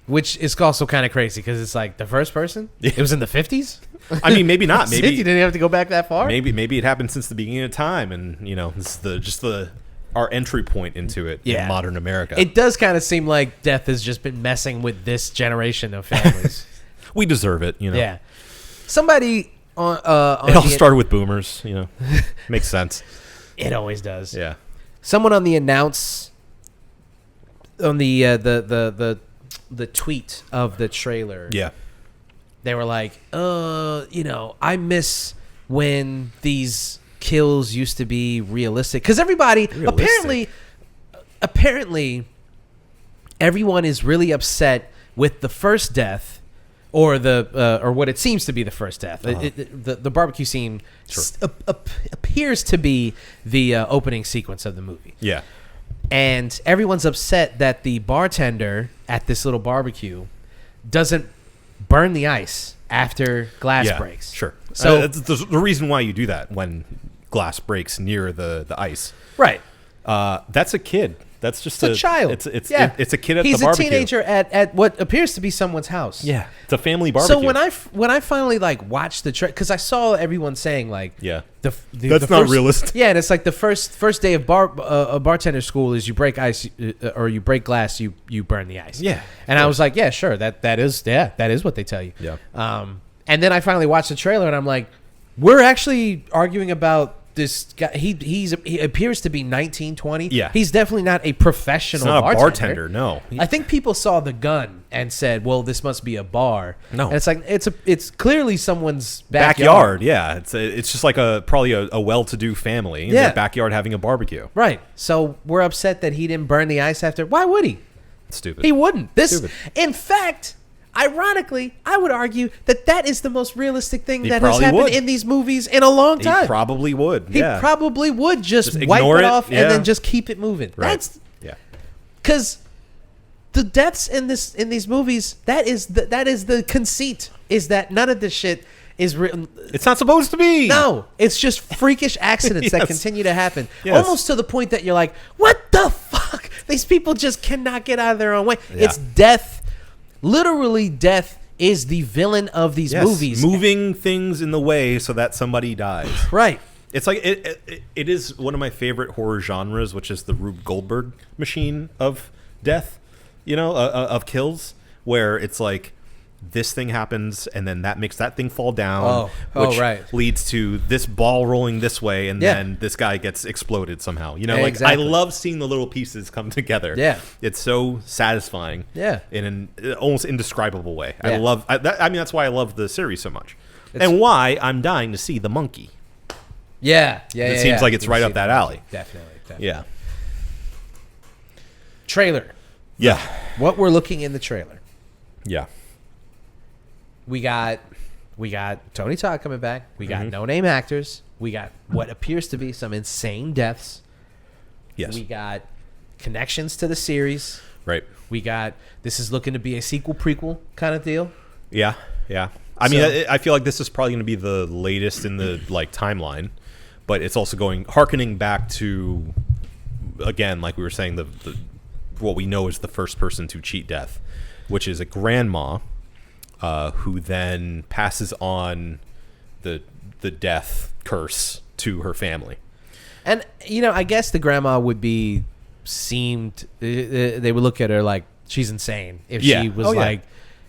Which is also kind of crazy because it's like the first person? It was in the 50s? I mean, maybe not. Maybe you didn't have to go back that far? Maybe it happened since the beginning of time, and, you know, this is our entry point into it in modern America. It does kind of seem like death has just been messing with this generation of families. We deserve it, you know. Yeah. Somebody on it all started with boomers, you know. Makes sense. It always does. Yeah. Someone on the the tweet of the trailer. Yeah. They were like, you know, I miss when these kills used to be realistic. Because everybody, apparently, everyone is really upset with the first death, or or what it seems to be the first death. The barbecue scene appears to be the opening sequence of the movie. Yeah. And everyone's upset that the bartender at this little barbecue doesn't burn the ice after glass breaks. Sure. So that's the reason why you do that when glass breaks near the ice. Right. That's a kid. That's just a child. It's a kid at He's the barbecue. He's a teenager at what appears to be someone's house. Yeah. It's a family barbecue. So when I finally like watched the because I saw everyone saying like that's the not first, realistic. Yeah, and it's like the first day of bartender school is you break ice or you break glass, you burn the ice. Yeah. And I was like, yeah, sure, that is what they tell you. Yeah. And then I finally watched the trailer and I'm like, we're actually arguing about this guy. He appears to be 19, 20. Yeah. He's definitely not a professional He's not bartender. a bartender, no. I think people saw the gun and said, well, this must be a bar. No. And it's like it's clearly someone's backyard. Yeah. It's just like probably a well-to-do family in their backyard having a barbecue. Right. So we're upset that he didn't burn the ice after. Why would he? Stupid. He wouldn't. Stupid. In fact, ironically, I would argue that is the most realistic thing that has probably happened would. in these movies in a long time. He probably would. He Yeah. probably would just wipe ignore it it, off yeah. and then just keep it moving. Right. Yeah. Because the deaths in these movies, that is the conceit, is that none of this shit is written. It's not supposed to be. No, it's just freakish accidents that Yes. continue to happen. Yes. Almost to the point that you're like, what the fuck? These people just cannot get out of their own way. Yeah. It's death. Literally, death is the villain of these movies. Moving things in the way so that somebody dies. Right. It's like it is one of my favorite horror genres, which is the Rube Goldberg machine of death, you know, of kills, where it's like this thing happens and then that makes that thing fall down, which leads to this ball rolling this way, and then this guy gets exploded somehow. You know, like exactly. I love seeing the little pieces come together. Yeah, it's so satisfying. Yeah, in an almost indescribable way. Yeah. I mean, that's why I love the series so much, and why I'm dying to see The Monkey. Yeah. It seems like it's right up that alley. Definitely. Yeah. Trailer. Yeah. What we're looking in the trailer. Yeah. We got Tony Todd coming back. We got no-name actors. We got what appears to be some insane deaths. Yes. We got connections to the series. Right. We got this is looking to be a sequel prequel kind of deal. Yeah. Yeah. I mean, I feel like this is probably going to be the latest in the timeline, but it's also hearkening back to, again, like we were saying, the what we know is the first person to cheat death, which is a grandma who then passes on the death curse to her family. And I guess the grandma would be they would look at her like she's insane if she was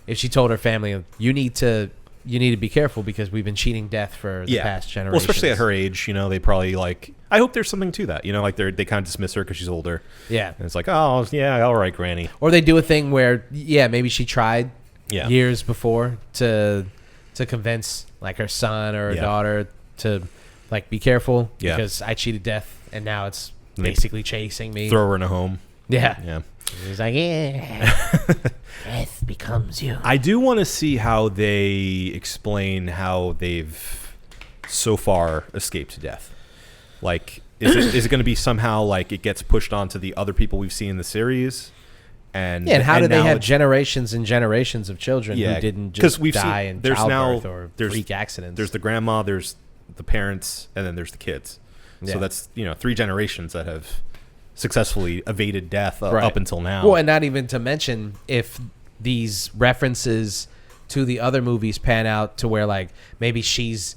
if she told her family, you need to be careful because we've been cheating death for the past generation. Well, especially at her age, they probably I hope there's something to that, they kind of dismiss her because she's older. Yeah. And it's like, oh yeah, all right, Granny. Or they do a thing where maybe she tried years before to convince her son or her daughter to Like, be careful Yeah. because I cheated death, and now it's And they basically chasing me. Throw her in a home. Yeah. Yeah. He's like, yeah. Death becomes you. I do want to see how they explain how they've so far escaped death. Like, is it going to be somehow like it gets pushed onto the other people we've seen in the series? And How do they now have it's- generations and generations of children who didn't just die in childbirth or freak accidents? There's the grandma, there's the parents, and then there's the kids. Yeah. So that's 3 generations that have successfully evaded death Right. up until now. Well, and not even to mention if these references to the other movies pan out to where, like, maybe she's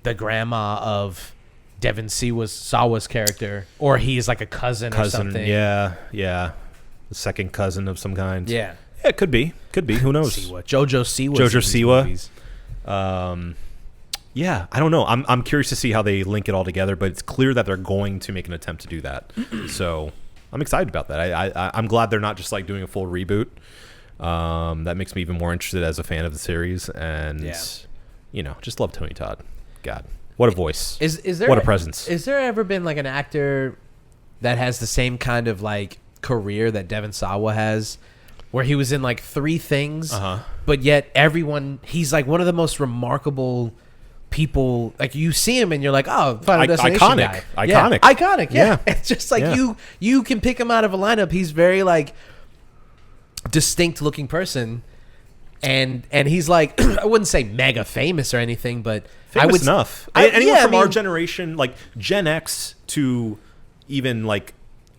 the grandma of Devin Sawa's character, or he's like a cousin or something. Yeah. The second cousin of some kind. Yeah. Yeah, it could be. Who knows? Siwa. Jojo Siwa. Jojo Siwa. Yeah, I don't know. I'm curious to see how they link it all together, but it's clear that they're going to make an attempt to do that. So I'm excited about that. I'm glad they're not just like doing a full reboot. That makes me even more interested as a fan of the series, and just love Tony Todd. God, what a voice! Is there what a presence? Is there ever been like an actor that has the same kind of like career that Devin Sawa has, where he was in like 3 things, but yet he's like one of the most remarkable people. Like, you see him and you're like, oh, Final Destination guy. Iconic. Yeah. It's just like you can pick him out of a lineup. He's very like distinct looking person, and he's like I wouldn't say mega famous or anything, but Famous enough. Anyone from our generation, like Gen X to even like,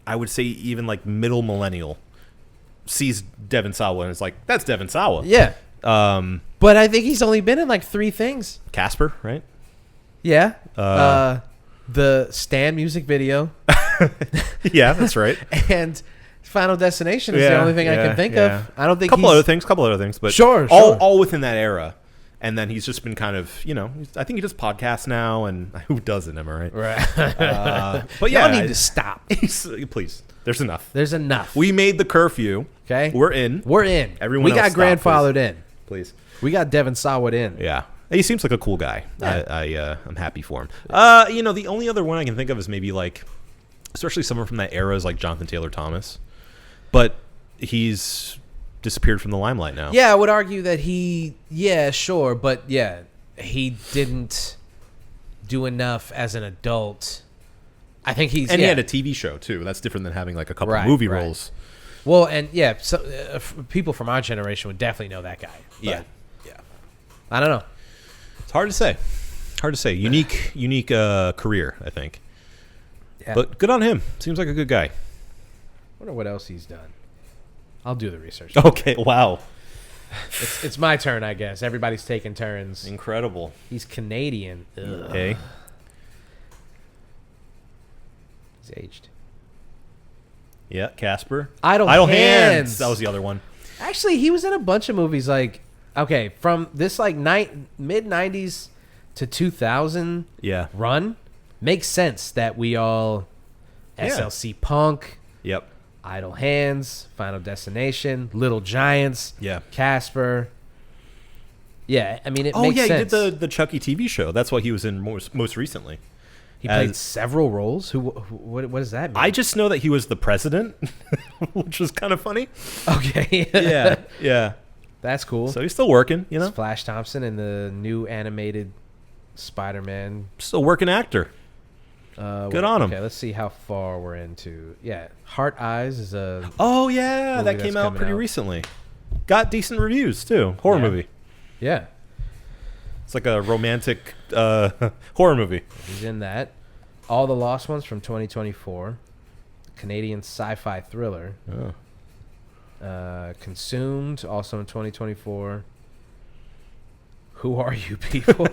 I would say even like middle millennial, sees Devin Sawa and is like, that's Devin Sawa. Yeah. But I think he's only been in like 3 things. Casper, right? Yeah. The Stan music video. Yeah, that's right. And Final Destination is the only thing I can think of. I don't think couple other things, but Sure. all within that era. And then he's just been kind of, I think he does podcasts now, and who doesn't, am I right? Right. But yeah, Y'all need to stop. Please, there's enough. There's enough. We made the curfew. Okay. We're in. Everyone we got else grandfathered in. Please. We got Devin Sawa in. Yeah. He seems like a cool guy. Yeah. I'm happy for him. The only other one I can think of is maybe like, especially someone from that era is like Jonathan Taylor Thomas, but he's disappeared from the limelight now. Yeah, I would argue that he didn't do enough as an adult. I think he had a TV show too. That's different than having like a couple of movie roles. Well, and so people from our generation would definitely know that guy. Yeah. I don't know. It's hard to say. Unique career, I think. Yeah. But good on him. Seems like a good guy. Wonder what else he's done. I'll do the research. Okay. Wow. It's my turn, I guess. Everybody's taking turns. Incredible. He's Canadian. Okay. He's aged. Yeah, Casper. Idle Hands. That was the other one. Actually, he was in a bunch of movies. Like, okay, from this like mid '90s to 2000 run, makes sense that we all SLC Punk. Yep. Idle Hands, Final Destination, Little Giants, Casper. Yeah, I mean, it makes sense. He did the Chucky TV show. That's what he was in most recently. He played several roles. What does that mean? I just know that he was the president, which was kind of funny. Okay. Yeah. That's cool. So he's still working, It's Flash Thompson in the new animated Spider-Man. Still working actor. Good on him. Okay, let's see how far we're into. Yeah, Heart Eyes is a. Oh yeah, movie that that's came out coming pretty out. recently. Got decent reviews too. Horror movie. Yeah, It's like a romantic horror movie. he's in that. All the Lost Ones from 2024. Canadian sci-fi thriller. Oh. Consumed, also in 2024. Who Are You People?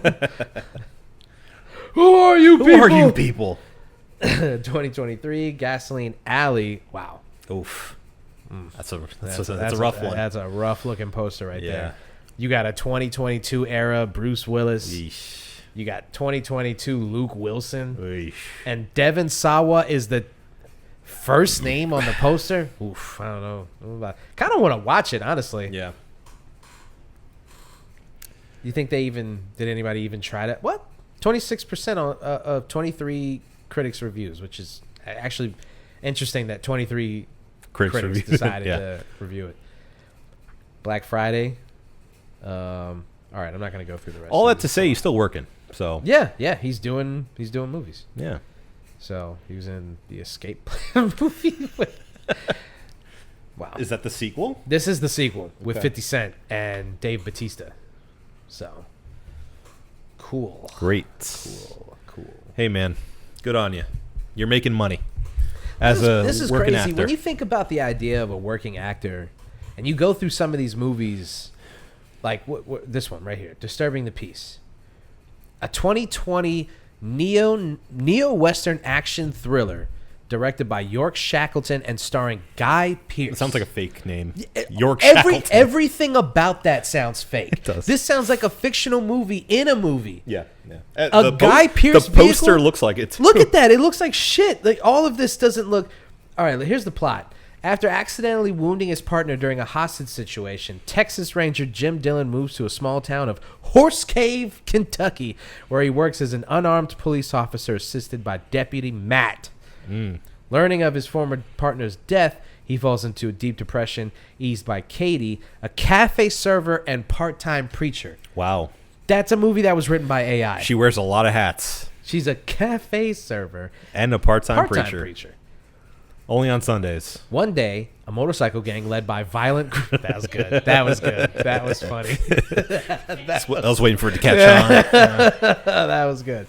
Who are you people? Who are you people? 2023, Gasoline Alley. Wow. Oof. That's a rough one. That's a rough looking poster right Yeah. there. You got a 2022 era Bruce Willis. Yeesh. You got 2022 Luke Wilson. Yeesh. And Devin Sawa is the first name on the poster. Oof, I don't know. Kind of want to watch it, honestly. Yeah. You think did anybody even try to? What? 26% of 23 critics reviews, which is actually interesting that 23 critics decided to review it. Black Friday. All right, I'm not going to go through the rest. All that to say, he's still working. So yeah, he's doing movies. yeah. So he was in the Escape Plan movie. Wow. Is that the sequel? This is the sequel with Okay. 50 Cent and Dave Bautista. So cool. Great. Cool. Hey, man. Good on you. You're making money as This a is working crazy. actor. When you think about the idea of a working actor and you go through some of these movies, like this one right here, Disturbing the Peace, a 2020 neo-Western action thriller directed by York Shackleton and starring Guy Pearce. It sounds like a fake name. York Shackleton. Everything about that sounds fake. It does. This sounds like a fictional movie in a movie. Yeah. A Guy Pearce The poster vehicle? looks like it. Look at that. It looks like shit. Like all of this doesn't look. All right, here's the plot. After accidentally wounding his partner during a hostage situation, Texas Ranger Jim Dillon moves to a small town of Horse Cave, Kentucky, where he works as an unarmed police officer assisted by Deputy Matt. Learning of his former partner's death, he falls into a deep depression, eased by Katie, a cafe server and part-time preacher. Wow. That's a movie that was written by AI. She wears a lot of hats. She's a cafe server, And a part-time part-time preacher. Only on Sundays. One day, a motorcycle gang led by violent... That was good. That was good. That was funny. I was waiting for it to catch on. That was good.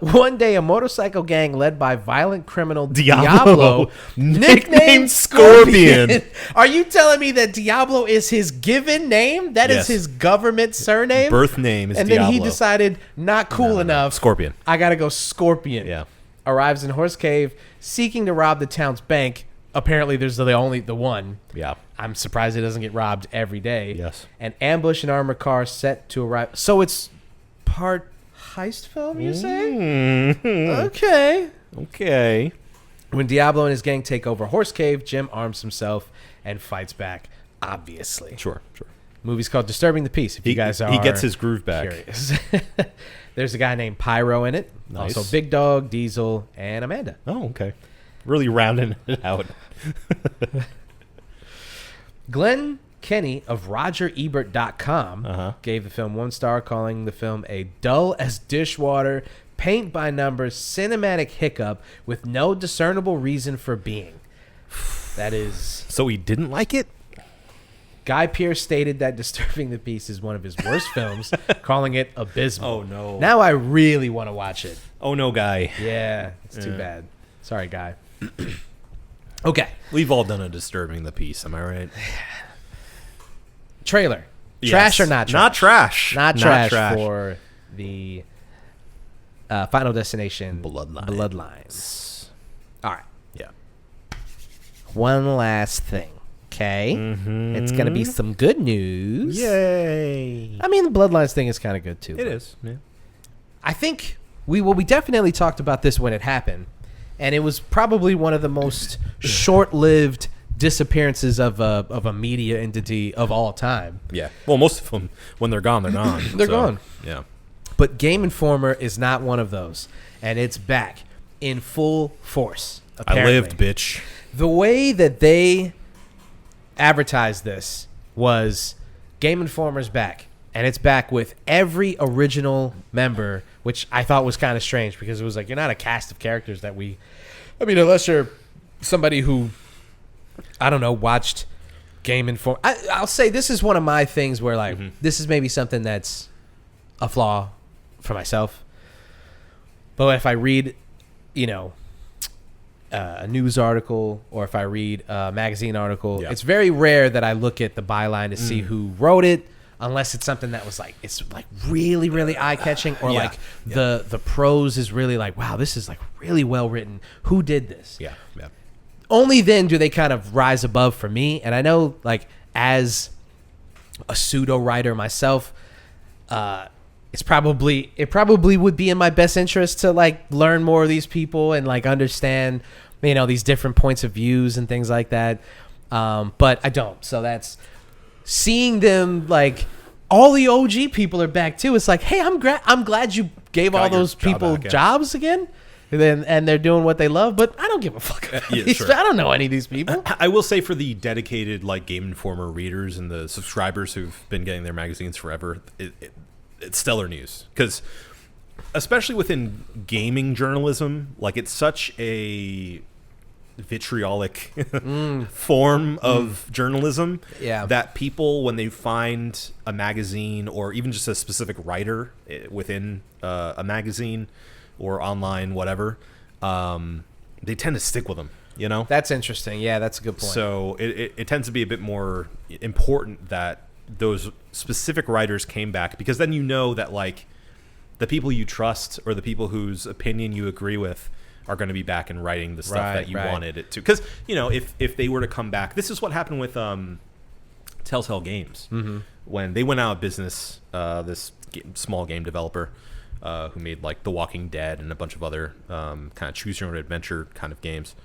One day, a motorcycle gang led by violent criminal Diablo, nicknamed Scorpion. Are you telling me that Diablo is his given name? That is Yes. his government surname? Birth name is and Diablo. then he decided, not cool enough. Scorpion. I got to go Scorpion. Yeah. Arrives in Horse Cave, seeking to rob the town's bank. Apparently, there's the one. Yeah. I'm surprised it doesn't get robbed every day. Yes. An ambush and armored car set to arrive. So it's part heist film, you say? Okay. Okay. When Diablo and his gang take over Horse Cave, Jim arms himself and fights back, obviously. Sure. Movie's called Disturbing the Peace, if you guys are He gets his groove back. curious. There's a guy named Pyro in it. Nice. Also Big Dog, Diesel, and Amanda. Oh, okay. Really rounding it out. Glenn Kenny of RogerEbert.com Uh-huh. gave the film 1 star, calling the film a dull as dishwater, paint by numbers, cinematic hiccup with no discernible reason for being. That is... So he didn't like it? Guy Pearce stated that Disturbing the Peace is one of his worst films, calling it abysmal. Oh, no. Now I really want to watch it. Oh, no, Guy. Yeah, it's too bad. Sorry, Guy. Okay. We've all done a Disturbing the Peace, am I right? Trailer. Yes. Trash or not trash? Not trash. Not trash for the Final Destination Bloodlines. All right. Yeah. One last thing. Okay. It's going to be some good news. Yay. I mean, the Bloodlines thing is kind of good, too. It is. Yeah. I think we definitely talked about this when it happened, and it was probably one of the most short-lived disappearances of a media entity of all time. Yeah. Well, most of them, when they're gone, they're gone. They're gone. Yeah. But Game Informer is not one of those, and it's back in full force. Apparently. I lived, bitch. The way that they advertised this was Game Informer's back, and it's back with every original member, which I thought was kind of strange because it was like, you're not a cast of characters that I mean, unless you're somebody who, I don't know, watched Game Informer. I'll say this is one of my things where, like, this is maybe something that's a flaw for myself. But if I read, a news article, or if I read a magazine article, it's very rare that I look at the byline to see who wrote it, unless it's something that was like, it's like really, really eye-catching, or like the prose is really like, wow, this is like really well written. Who did this? Yeah. Yeah. Only then do they kind of rise above for me. And I know, like, as a pseudo writer myself, it probably would be in my best interest to like learn more of these people and like understand, these different points of views and things like that. But I don't. So that's seeing them like all the OG people are back too. It's like, hey, I'm glad you gave Got all your those job people back, yeah. jobs again. And they're doing what they love, but I don't give a fuck about Yeah, these. sure. I don't know any of these people. I will say for the dedicated like Game Informer readers and the subscribers who've been getting their magazines forever, it's stellar news because especially within gaming journalism, like it's such a vitriolic form of journalism that people, when they find a magazine or even just a specific writer within a magazine or online, whatever, they tend to stick with them, you know? That's interesting. Yeah, that's a good point. So it tends to be a bit more important that those specific writers came back, because then you know that like the people you trust or the people whose opinion you agree with are going to be back and writing the stuff that you wanted it to. Because, you know, if they were to come back, this is what happened with Telltale Games. When they went out of business, this small game developer who made like The Walking Dead and a bunch of other kind of choose your own adventure kind of games,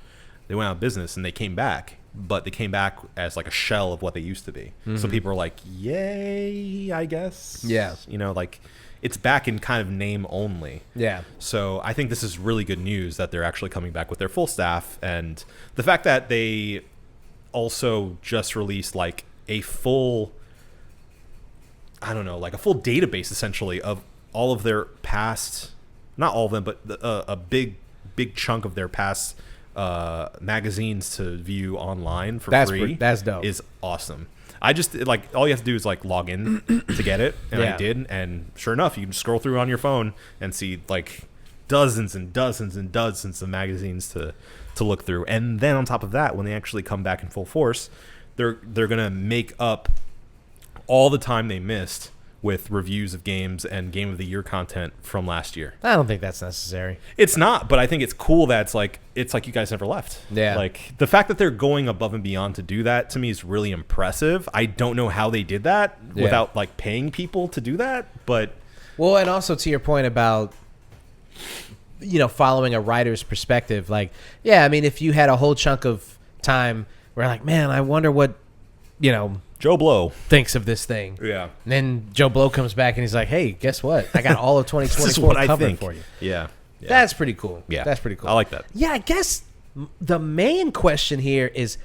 they went out of business and they came back, but they came back as like a shell of what they used to be. So people are like, yay, I guess. Yeah. You know, like it's back in kind of name only. Yeah. So I think this is really good news that they're actually coming back with their full staff, and the fact that they also just released like a full, I don't know, like a full database essentially of all of their past, not all of them, but a big chunk of their past magazines to view online for free. That's dope. Is awesome. I just like all you have to do is like log in to get it, and I did, and sure enough, you can scroll through on your phone and see like dozens and dozens and dozens of magazines to look through. And then on top of that, when they actually come back in full force, they're gonna make up all the time they missed with reviews of games and Game of the Year content from last year. I don't think that's necessary. It's not, but I think it's cool that it's like you guys never left. Yeah. Like the fact that they're going above and beyond to do that to me is really impressive. I don't know how they did that without like paying people to do that, but well, and also to your point about, you know, following a writer's perspective, like, yeah, I mean, if you had a whole chunk of time where like, man, I wonder what, you know, Joe Blow thinks of this thing. Yeah. And then Joe Blow comes back and he's like, hey, guess what? I got all of 2024 this is what covered I think for you. Yeah. That's pretty cool. Yeah. That's pretty cool. I like that. Yeah, I guess the main question here is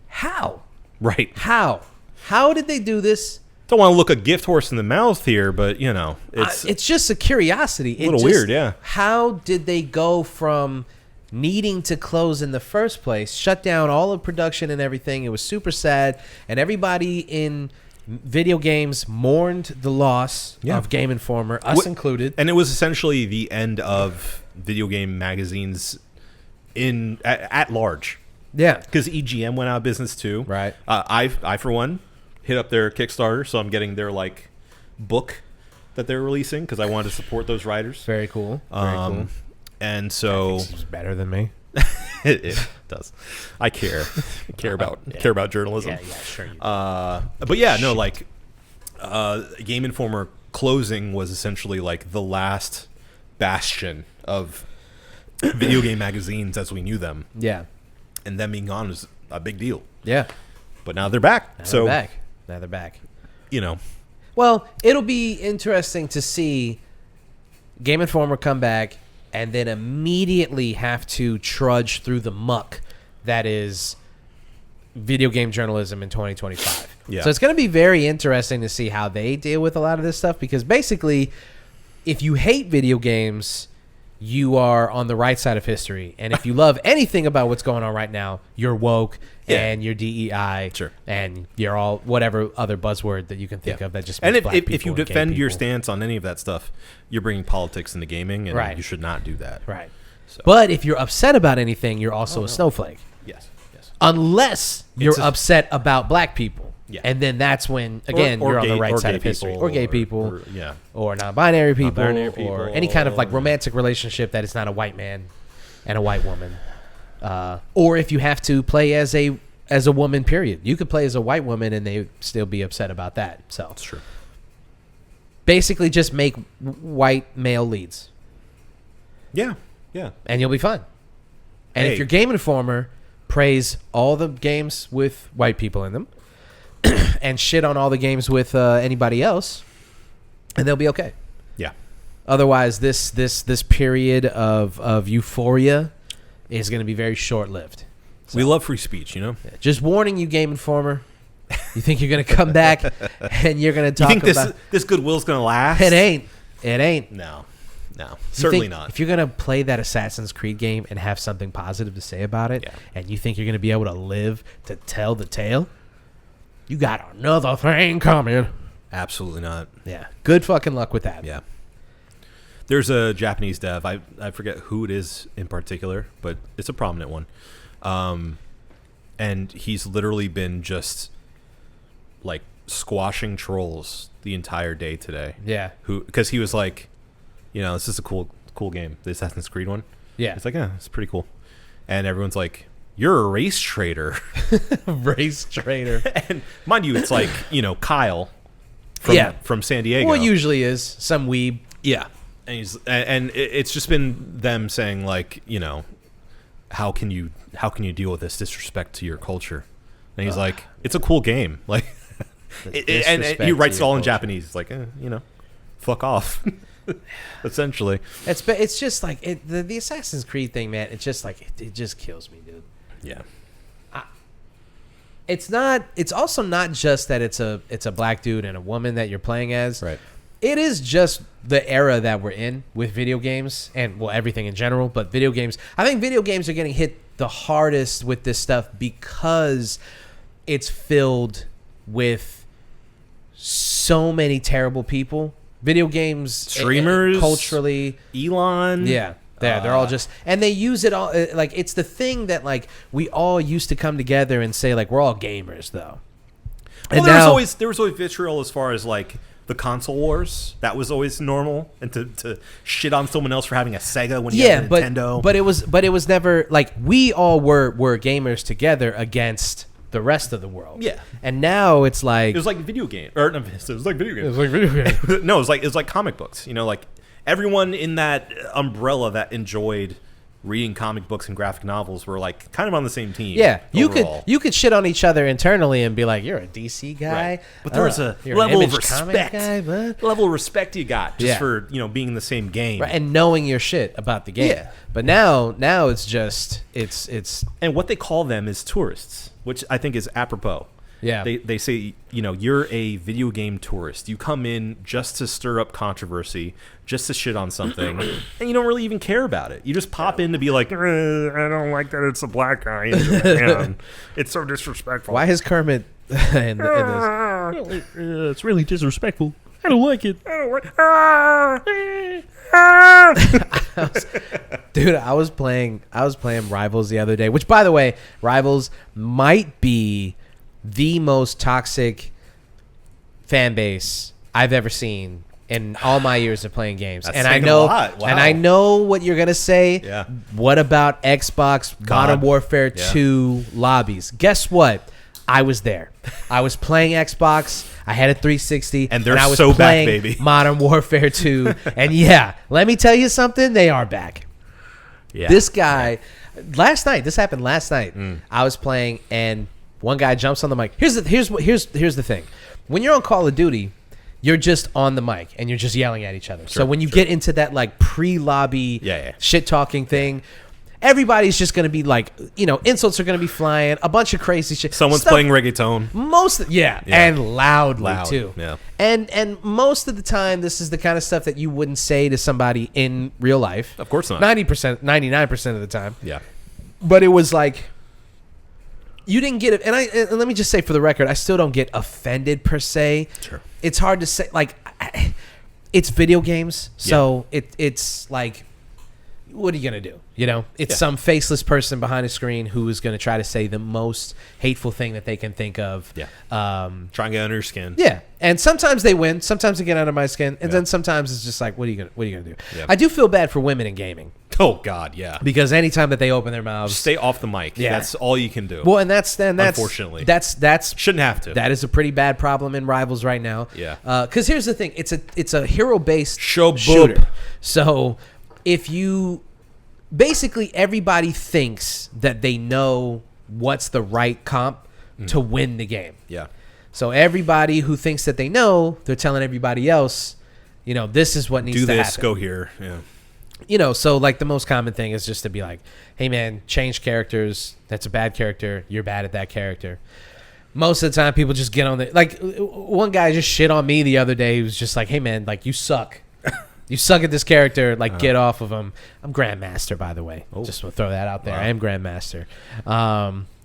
how? Right. How? How did they do this? Don't want to look a gift horse in the mouth here, but you know, It's just a curiosity. A little weird, yeah. How did they go from needing to close in the first place, shut down all of production and everything? It was super sad, and everybody in video games mourned the loss of Game Informer, us included. And it was essentially the end of video game magazines at large. Yeah. Because EGM went out of business too. Right. I for one hit up their Kickstarter, so I'm getting their like book that they're releasing because I wanted to support those writers. Very cool. Very cool. And so He's better than me. it does. I care. I care about journalism. Yeah, sure you do. But yeah, no, like Game Informer closing was essentially like the last bastion of video game magazines as we knew them. Yeah. And them being gone was a big deal. Yeah. But now they're back. Now they're back. You know. Well, it'll be interesting to see Game Informer come back and then immediately have to trudge through the muck that is video game journalism in 2025. Yeah. So it's going to be very interesting to see how they deal with a lot of this stuff, because basically, if you hate video games, you are on the right side of history. And if you love anything about what's going on right now, you're woke and you're DEI. Sure. And you're all whatever other buzzword that you can think of that just and means black if people you and gay defend your people. stance on any of that stuff, you're bringing politics into gaming, and you should not do that. Right. So. But if you're upset about anything, you're also a snowflake. Yes. Unless you're upset about black people. Yeah. And then that's when, again, or you're on gay- the right or side gay of history. people, Or gay people. Or Or non-binary people. Non-binary Or people, any kind of like romantic relationship that is not a white man and a white woman. Or if you have to play as a woman, period. You could play as a white woman and they would still be upset about that. So That's true. basically just make white male leads. Yeah. And you'll be fine. And Hey. if your Game Informer, praise all the games with white people in them. and shit on all the games with anybody else, and they'll be okay. Yeah. Otherwise, this period of euphoria is going to be very short-lived. So, We love free speech, you know? just warning you, Game Informer. You think you're going to come back and you're going to You talk think about... this goodwill's going to last? It ain't. It ain't. No. You Certainly think not. If you're going to play that Assassin's Creed game and have something positive to say about it, Yeah. and you think you're going to be able to live to tell the tale, you got another thing coming. Absolutely not. Yeah. Good fucking luck with that. Yeah. There's a Japanese dev. I forget who it is in particular, but it's a prominent one. And he's literally been just like squashing trolls the entire day today. Yeah. Because he was like, this is a cool game, the Assassin's Creed one. Yeah. It's like, it's pretty cool. And everyone's like, you're a race traitor. Race traitor. And mind you, it's like, Kyle from San Diego. Well, it usually is some weeb. Yeah. And it's just been them saying like, how can you deal with this disrespect to your culture? And he's like, it's a cool game. Like, and he writes it all in Japanese. It's like, fuck off. Essentially, it's just like the Assassin's Creed thing, man. It's just like it just kills me, dude. Yeah. It's also not just that it's a black dude and a woman that you're playing as. Right. It is just the era that we're in with video games and everything in general, but video games. I think video games are getting hit the hardest with this stuff because it's filled with so many terrible people. Video games, streamers, culturally, Elon. Yeah. They're all just, and they use it all like it's the thing that like we all used to come together and say like we're all gamers though. Well, there was always vitriol as far as like the console wars. That was always normal, and to shit on someone else for having a Sega when you had a Nintendo. But it was never like we all were gamers together against the rest of the world. Yeah. And now it's like it was like video game, or no, it was like video games. It was like video games. No, it was like comic books. Like everyone in that umbrella that enjoyed reading comic books and graphic novels were like kind of on the same team. Yeah, overall. you could shit on each other internally and be like, "You're a DC guy," right. But there was a level of respect. Level of respect you got just for being in the same game, right, and knowing your shit about the game. Yeah. But now it's just it's and what they call them is tourists, which I think is apropos. Yeah. They say, you're a video game tourist. You come in just to stir up controversy, just to shit on something, and you don't really even care about it. You just pop in to be like, I don't like that it's a black guy in Japan. It's so disrespectful. Why is Kermit in this? It's really disrespectful. I don't like it. Dude, I was playing Rivals the other day, which by the way, Rivals might be the most toxic fan base I've ever seen in all my years of playing games. That's and I saying know a lot. Wow. and I know what you're gonna say. Yeah. What about Xbox Modern Warfare 2 lobbies? Guess what? I was there. I was playing Xbox. I had a 360, and they're I was so back, playing baby. Modern Warfare 2, and yeah, let me tell you something. They are back. Yeah. This guy, last night. This happened last night. I was playing, and one guy jumps on the mic. Here's the thing. When you're on Call of Duty, you're just on the mic and you're just yelling at each other. So when you get into that like pre-lobby shit talking thing, everybody's just going to be like, insults are going to be flying, a bunch of crazy shit. Someone's playing reggaeton. And loudly too. Yeah. And most of the time, this is the kind of stuff that you wouldn't say to somebody in real life. Of course not. 99% of the time. Yeah. But it was like, you didn't get it. And let me just say for the record, I still don't get offended per se. Sure. It's hard to say. Like, it's video games. So it's like, what are you going to do? It's some faceless person behind a screen who is going to try to say the most hateful thing that they can think of. Yeah. Try and get under your skin. Yeah. And sometimes they win. Sometimes they get under my skin. And then sometimes it's just like, what are you going to do? Yeah. I do feel bad for women in gaming. Oh, God, yeah. Because anytime that they open their mouths. Stay off the mic. Yeah. That's all you can do. Well, and that's unfortunately. That's shouldn't have to. That is a pretty bad problem in Rivals right now. Yeah. Because here's the thing. It's a hero-based shooter. So if you... Basically, everybody thinks that they know what's the right comp to win the game. Yeah. So everybody who thinks that they know, they're telling everybody else, this is what needs Do to this, happen. go here. Yeah. So like the most common thing is just to be like, hey man, change characters. That's a bad character. You're bad at that character. Most of the time people just get on like one guy just shit on me the other day. He was just like, hey man, like you suck. You suck at this character. Like get off of him. I'm Grandmaster, by the way. Oh. Just want to throw that out there. Wow. I am Grandmaster.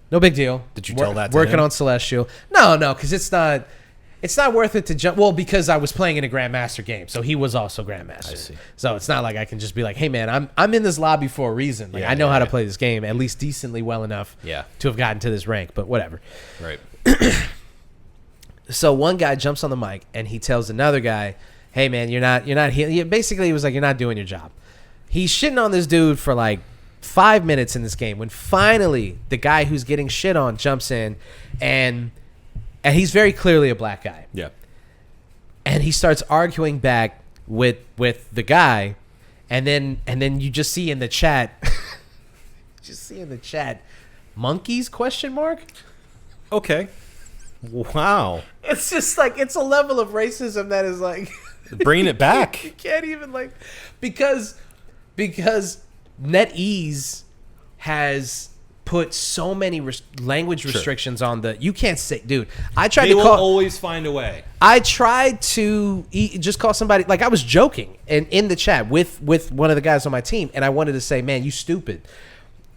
No big deal. Did you tell that to working him? on Celestial? No, because it's not worth it to jump. Well, because I was playing in a Grandmaster game, so he was also Grandmaster. I see. So it's not like I can just be like, hey man, I'm in this lobby for a reason. Like I know how to play this game at least decently well enough to have gotten to this rank. But whatever. Right. So one guy jumps on the mic and he tells another guy, hey man, you're not healing. Basically, he was like, you're not doing your job. He's shitting on this dude for like 5 minutes in this game when finally the guy who's getting shit on jumps in and he's very clearly a black guy. Yeah. And he starts arguing back with the guy, and then you just see in the chat monkeys ? Okay. Wow. It's just like it's a level of racism that is like Bringing it back. you can't even like because NetEase has put so many language restrictions on you can't say, dude. I tried They to will call. always find a way. I tried to just call somebody, like I was joking in the chat with one of the guys on my team, and I wanted to say, man, you stupid,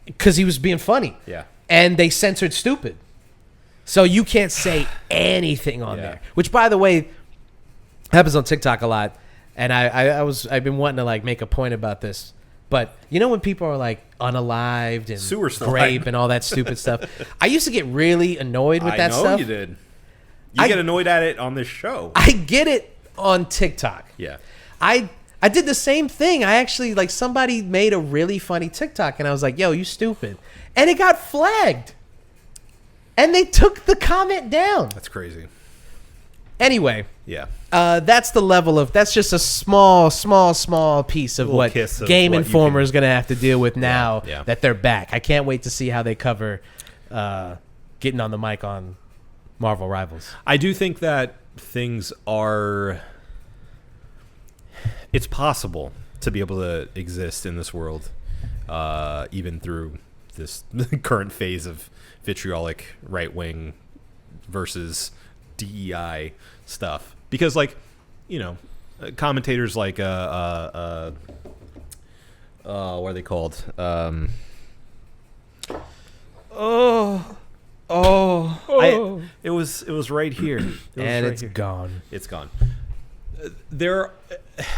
because he was being funny. Yeah. And they censored stupid, so you can't say anything on there. Which, by the way, happens on TikTok a lot, and I've been wanting to like make a point about this. But when people are like unalived and Sewer slime. grape and all that stupid stuff, I used to get really annoyed with that stuff. I know you did. You get annoyed at it on this show. I get it on TikTok. Yeah. I did the same thing. I actually, like, somebody made a really funny TikTok, and I was like, yo, you stupid. And it got flagged. And they took the comment down. That's crazy. Anyway. Yeah. That's the level of, that's just a small piece of what kiss of Game what you Informer can- is going to have to deal with now Yeah. that they're back. I can't wait to see how they cover getting on the mic on Marvel Rivals. I do think that things are... It's possible to be able to exist in this world, even through this current phase of vitriolic right-wing versus DEI stuff. Because, like, commentators like, what are they called? It was right here. And right it's here. gone. It's gone.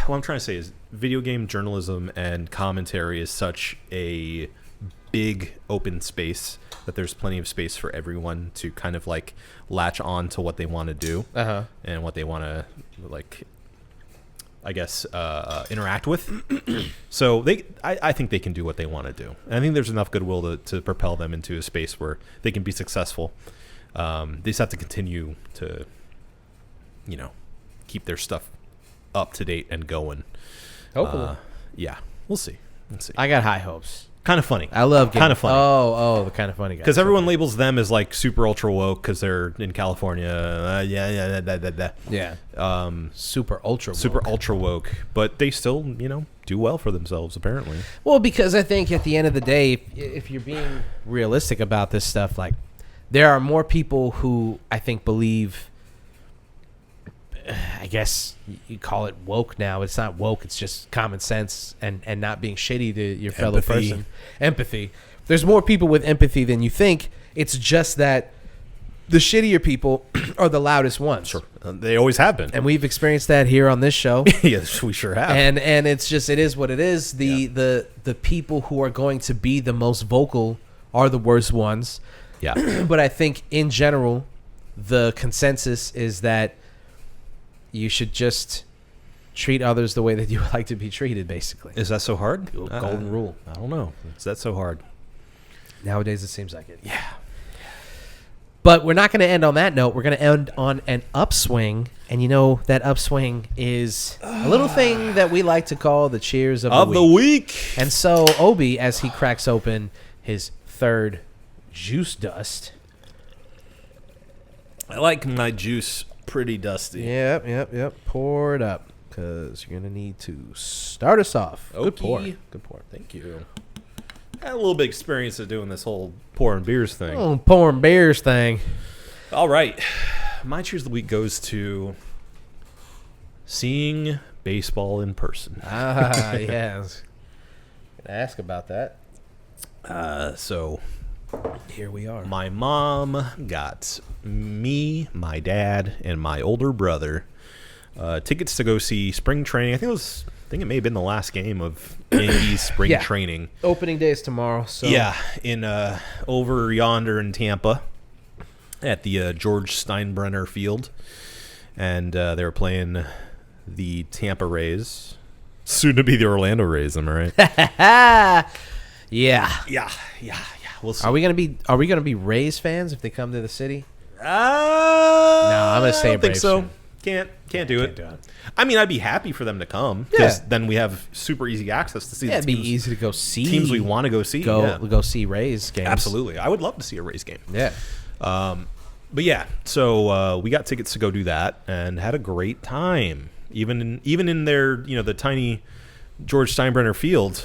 What I'm trying to say is video game journalism and commentary is such a big open space that there's plenty of space for everyone to kind of like latch on to what they want to do and what they want to, like, I guess, interact with. So I think they can do what they want to do. And I think there's enough goodwill to propel them into a space where they can be successful. They just have to continue to, keep their stuff up to date and going. Hopefully. Yeah, we'll see. I got high hopes. Kind of funny. I love kind of funny. Oh, the kind of funny guy. Because everyone labels them as like super ultra woke because they're in California. Yeah. Super ultra woke. But they still, do well for themselves, apparently. Well, because I think at the end of the day, if you're being realistic about this stuff, like, there are more people who I think believe, I guess you call it woke now. It's not woke. It's just common sense and not being shitty to your fellow person. Empathy. There's more people with empathy than you think. It's just that the shittier people are the loudest ones. Sure. They always have been. And we've experienced that here on this show. Yes, we sure have. And it's just, it is what it is. The people who are going to be the most vocal are the worst ones. Yeah. But I think in general, the consensus is that you should just treat others the way that you would like to be treated, basically. Is that so hard? Golden rule. I don't know. Is that so hard? Nowadays, it seems like it. Yeah. But we're not going to end on that note. We're going to end on an upswing. And that upswing is a little thing that we like to call the cheers of the week. And so Obi, as he cracks open his third juice dust, I like my juice pretty dusty. Yep. Pour it up because you're going to need to start us off. Good pour. Okey. Good pour. Thank you. Had a little bit of experience of doing this whole pouring beers thing. Oh, pouring beers thing. All right. My cheers of the week goes to seeing baseball in person. Yes. Gonna ask about that. So Here we are. my mom got me, my dad, and my older brother tickets to go see spring training. I think it may have been the last game of Yankees spring Yeah. training. Opening day is tomorrow. So Yeah, in over yonder in Tampa at the George Steinbrenner Field. And they were playing the Tampa Rays. Soon to be the Orlando Rays, am I right? yeah. Yeah. We'll see. Are we gonna be Rays fans if they come to the city? No, I'm gonna say I don't think Braves so. fan. Can't do it. do it. I mean, I'd be happy for them to come because Yeah. then we have super easy access to see Yeah, the it'd be teams, easy to go see teams we want to go see. Go Yeah. go see Rays games. Absolutely, I would love to see a Rays game. Yeah. But yeah, so we got tickets to go do that and had a great time. Even in their the tiny George Steinbrenner Field,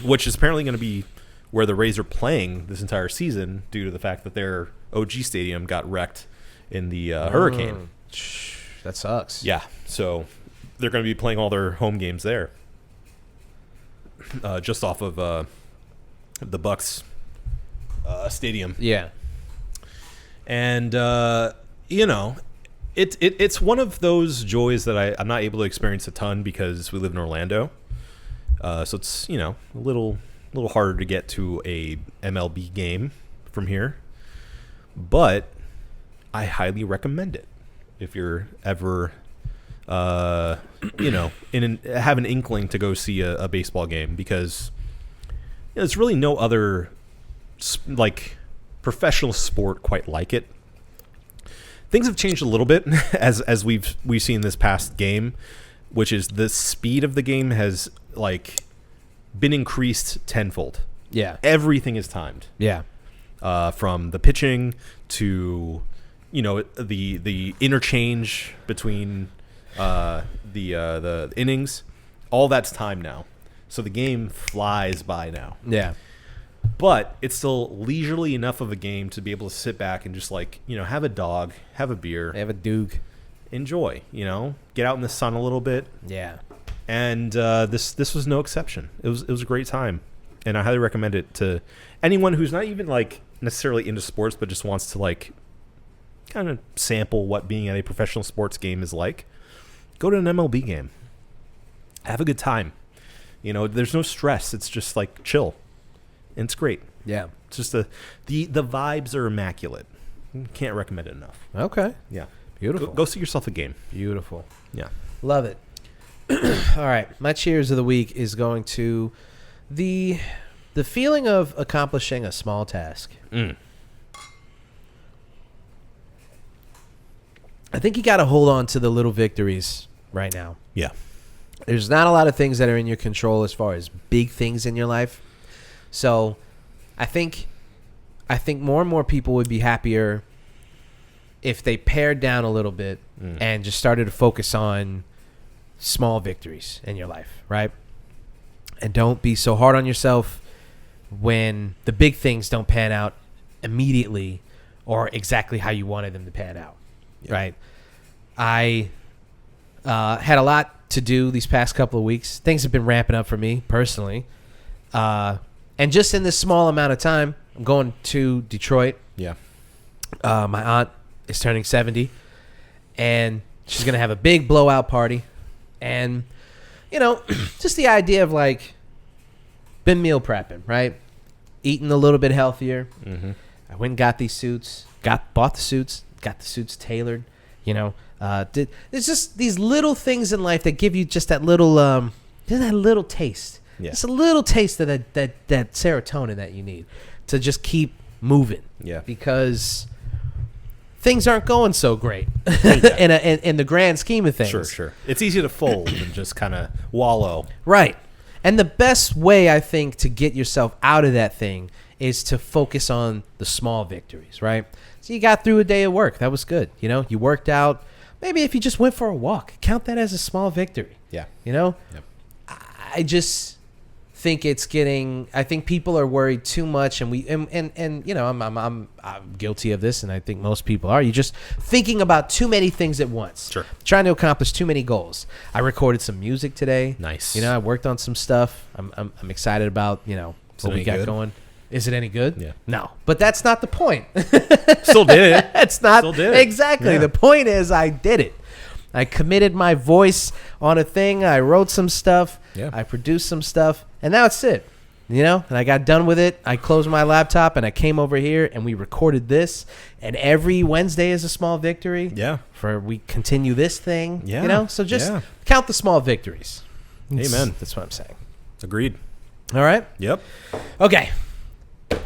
which is apparently going to be where the Rays are playing this entire season due to the fact that their OG stadium got wrecked in the hurricane. That sucks. Yeah, so they're going to be playing all their home games there, just off of the Bucks stadium. Yeah. And it's one of those joys that I'm not able to experience a ton because we live in Orlando. So it's a little harder to get to a MLB game from here. But I highly recommend it if you're ever have an inkling to go see a baseball game, because there's really no other professional sport quite like it. Things have changed a little bit as we've seen this past game, which is the speed of the game has been increased tenfold. Yeah. Everything is timed. Yeah. From the pitching to the interchange between the innings, all that's timed now. So the game flies by now. Yeah. But it's still leisurely enough of a game to be able to sit back and just have a dog, have a beer, They have a Duke. enjoy, get out in the sun a little bit. Yeah. And this was no exception. It was a great time, and I highly recommend it to anyone who's not even necessarily into sports, but just wants to kind of sample what being at a professional sports game is like. Go to an MLB game. Have a good time. There's no stress. It's just chill. And it's great. Yeah. It's just the vibes are immaculate. Can't recommend it enough. Okay. Yeah. Beautiful. Go see yourself a game. Beautiful. Yeah. Love it. All right. My cheers of the week is going to the feeling of accomplishing a small task. Mm. I think you got to hold on to the little victories right now. Yeah. There's not a lot of things that are in your control as far as big things in your life. So I think more and more people would be happier if they pared down a little bit and just started to focus on small victories in your life, right? And don't be so hard on yourself when the big things don't pan out immediately or exactly how you wanted them to pan out, right? I had a lot to do these past couple of weeks. Things have been ramping up for me personally. And just in this small amount of time, I'm going to Detroit. Yeah. My aunt is turning 70, and she's going to have a big blowout party. And, just the idea of been meal prepping, right? Eating a little bit healthier. Mm-hmm. I went and got these suits, bought the suits, got the suits tailored, there's just these little things in life that give you just that little taste. Yeah. Just a little taste of that serotonin that you need to just keep moving. Yeah. Because things aren't going so great in the grand scheme of things. Sure. It's easy to fold and just kind of wallow. Right. And the best way, I think, to get yourself out of that thing is to focus on the small victories, right? So you got through a day of work. That was good. You know, you worked out. Maybe if you just went for a walk, count that as a small victory. Yeah. You know? Yep. I just think it's getting. I think people are worried too much, and you know, I'm guilty of this, and I think most people are. You're just thinking about too many things at once. Sure. Trying to accomplish too many goals. I recorded some music today. Nice. You know, I worked on some stuff. I'm excited about, you know, what we got going. Is it any good? Yeah. No, but that's not the point. Still did it. It's not Still did it. exactly. Yeah. The point is, I did it. I committed my voice on a thing. I wrote some stuff. Yeah. I produced some stuff, and now it's it. You know, and I got done with it. I closed my laptop and I came over here and we recorded this. And every Wednesday is a small victory. Yeah. For we continue this thing. Yeah. You know, so just Yeah. count the small victories. Amen. That's what I'm saying. Agreed. All right. Yep. Okay.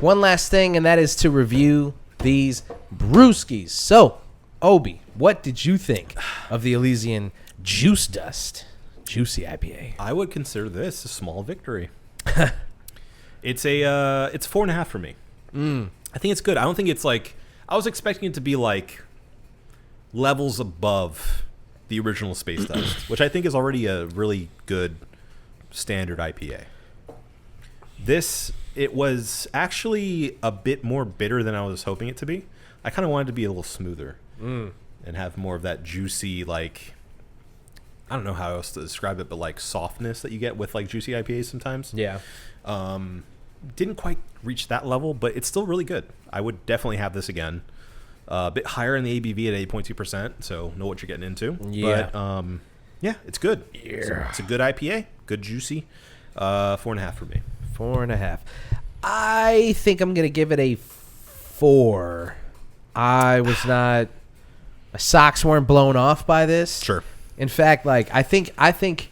One last thing, and that is to review these brewskis. So, Obi, what did you think of the Elysian Juice Dust Juicy IPA? I would consider this a small victory. It's 4.5 for me. I think it's good. I don't think it's like, I was expecting it to be like levels above the original Space Dust, which I think is already a really good standard IPA. This, it was actually a bit more bitter than I was hoping it to be. I kind of wanted it to be a little smoother and have more of that juicy, like, I don't know how else to describe it, but like softness that you get with like juicy IPAs sometimes. Yeah. Didn't quite reach that level, but it's still really good. I would definitely have this again. A bit higher in the ABV at 8.2%, so know what you're getting into. Yeah. But yeah, it's good. Yeah. It's a good IPA, good juicy. 4.5 for me. 4.5. I think I'm gonna give it a 4. I was not. My socks weren't blown off by this. Sure. In fact, like I think,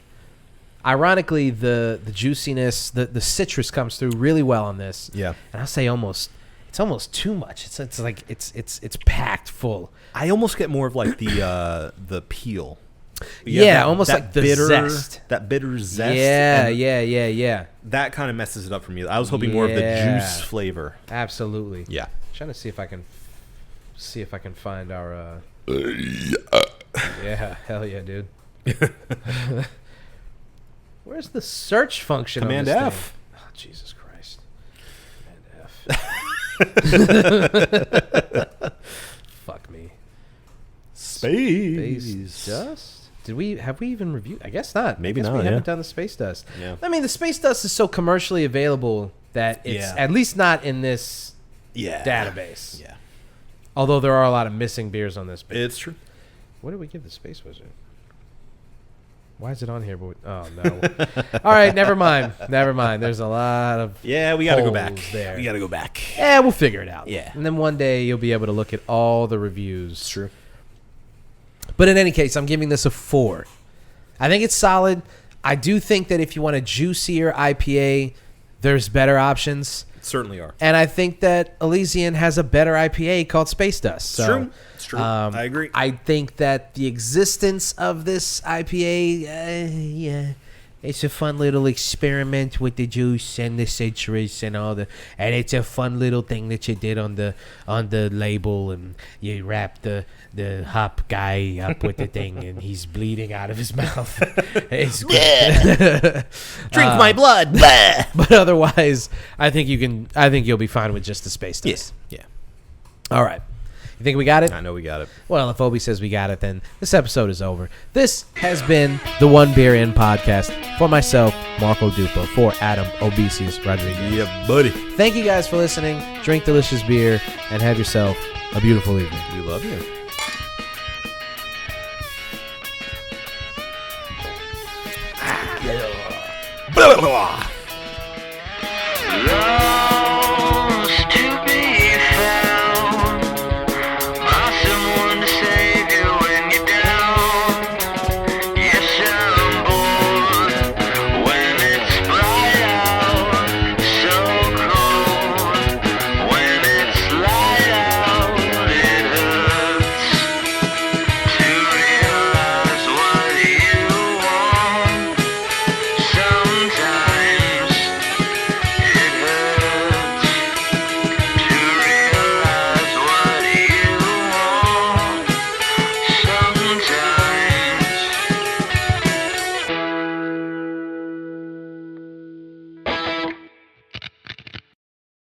ironically, the juiciness, the citrus comes through really well on this. Yeah. And I'll say it's almost too much. It's like it's packed full. I almost get more of like the peel. Yeah, almost like the bitter, zest. That bitter zest. Yeah, and yeah. that kind of messes it up for me. I was hoping more of the Yeah. juice flavor. Absolutely. Yeah. Trying to see if I can find our. Yeah, hell yeah, dude. Where's the search function? Command on this F. thing? Oh, Jesus Christ. Command F. Fuck me. Space dust? Have we even reviewed? I guess not. Maybe I guess not, We yeah. haven't done the space dust. Yeah. I mean, the space dust is so commercially available that it's Yeah. at least not in this database. Yeah. Although there are a lot of missing beers on this page. It's true. What did we give the Space Wizard? Why is it on here? Oh, no. All right, never mind. There's a lot of Yeah, we got to go back. holes there. We got to go back. Yeah, we'll figure it out. Yeah. And then one day you'll be able to look at all the reviews. It's true. But in any case, I'm giving this a 4. I think it's solid. I do think that if you want a juicier IPA, there's better options. Certainly are. And I think that Elysian has a better IPA called Space Dust. So, True. It's true. I agree. I think that the existence of this IPA, it's a fun little experiment with the juice and the citrus and all and it's a fun little thing that you did on the label, and you wrap the hop guy up with the thing and he's bleeding out of his mouth. It's good. Drink my blood. But otherwise, I think you'll be fine with just the Space Dust. Yes. Yeah. All right. You think we got it? I know we got it. Well, if Obi says we got it, then this episode is over. This has been the One Beer In podcast for myself, Marco Dupa, for Adam Obesis Rodriguez. Yeah, buddy. Thank you guys for listening. Drink delicious beer and have yourself a beautiful evening. We love you. Love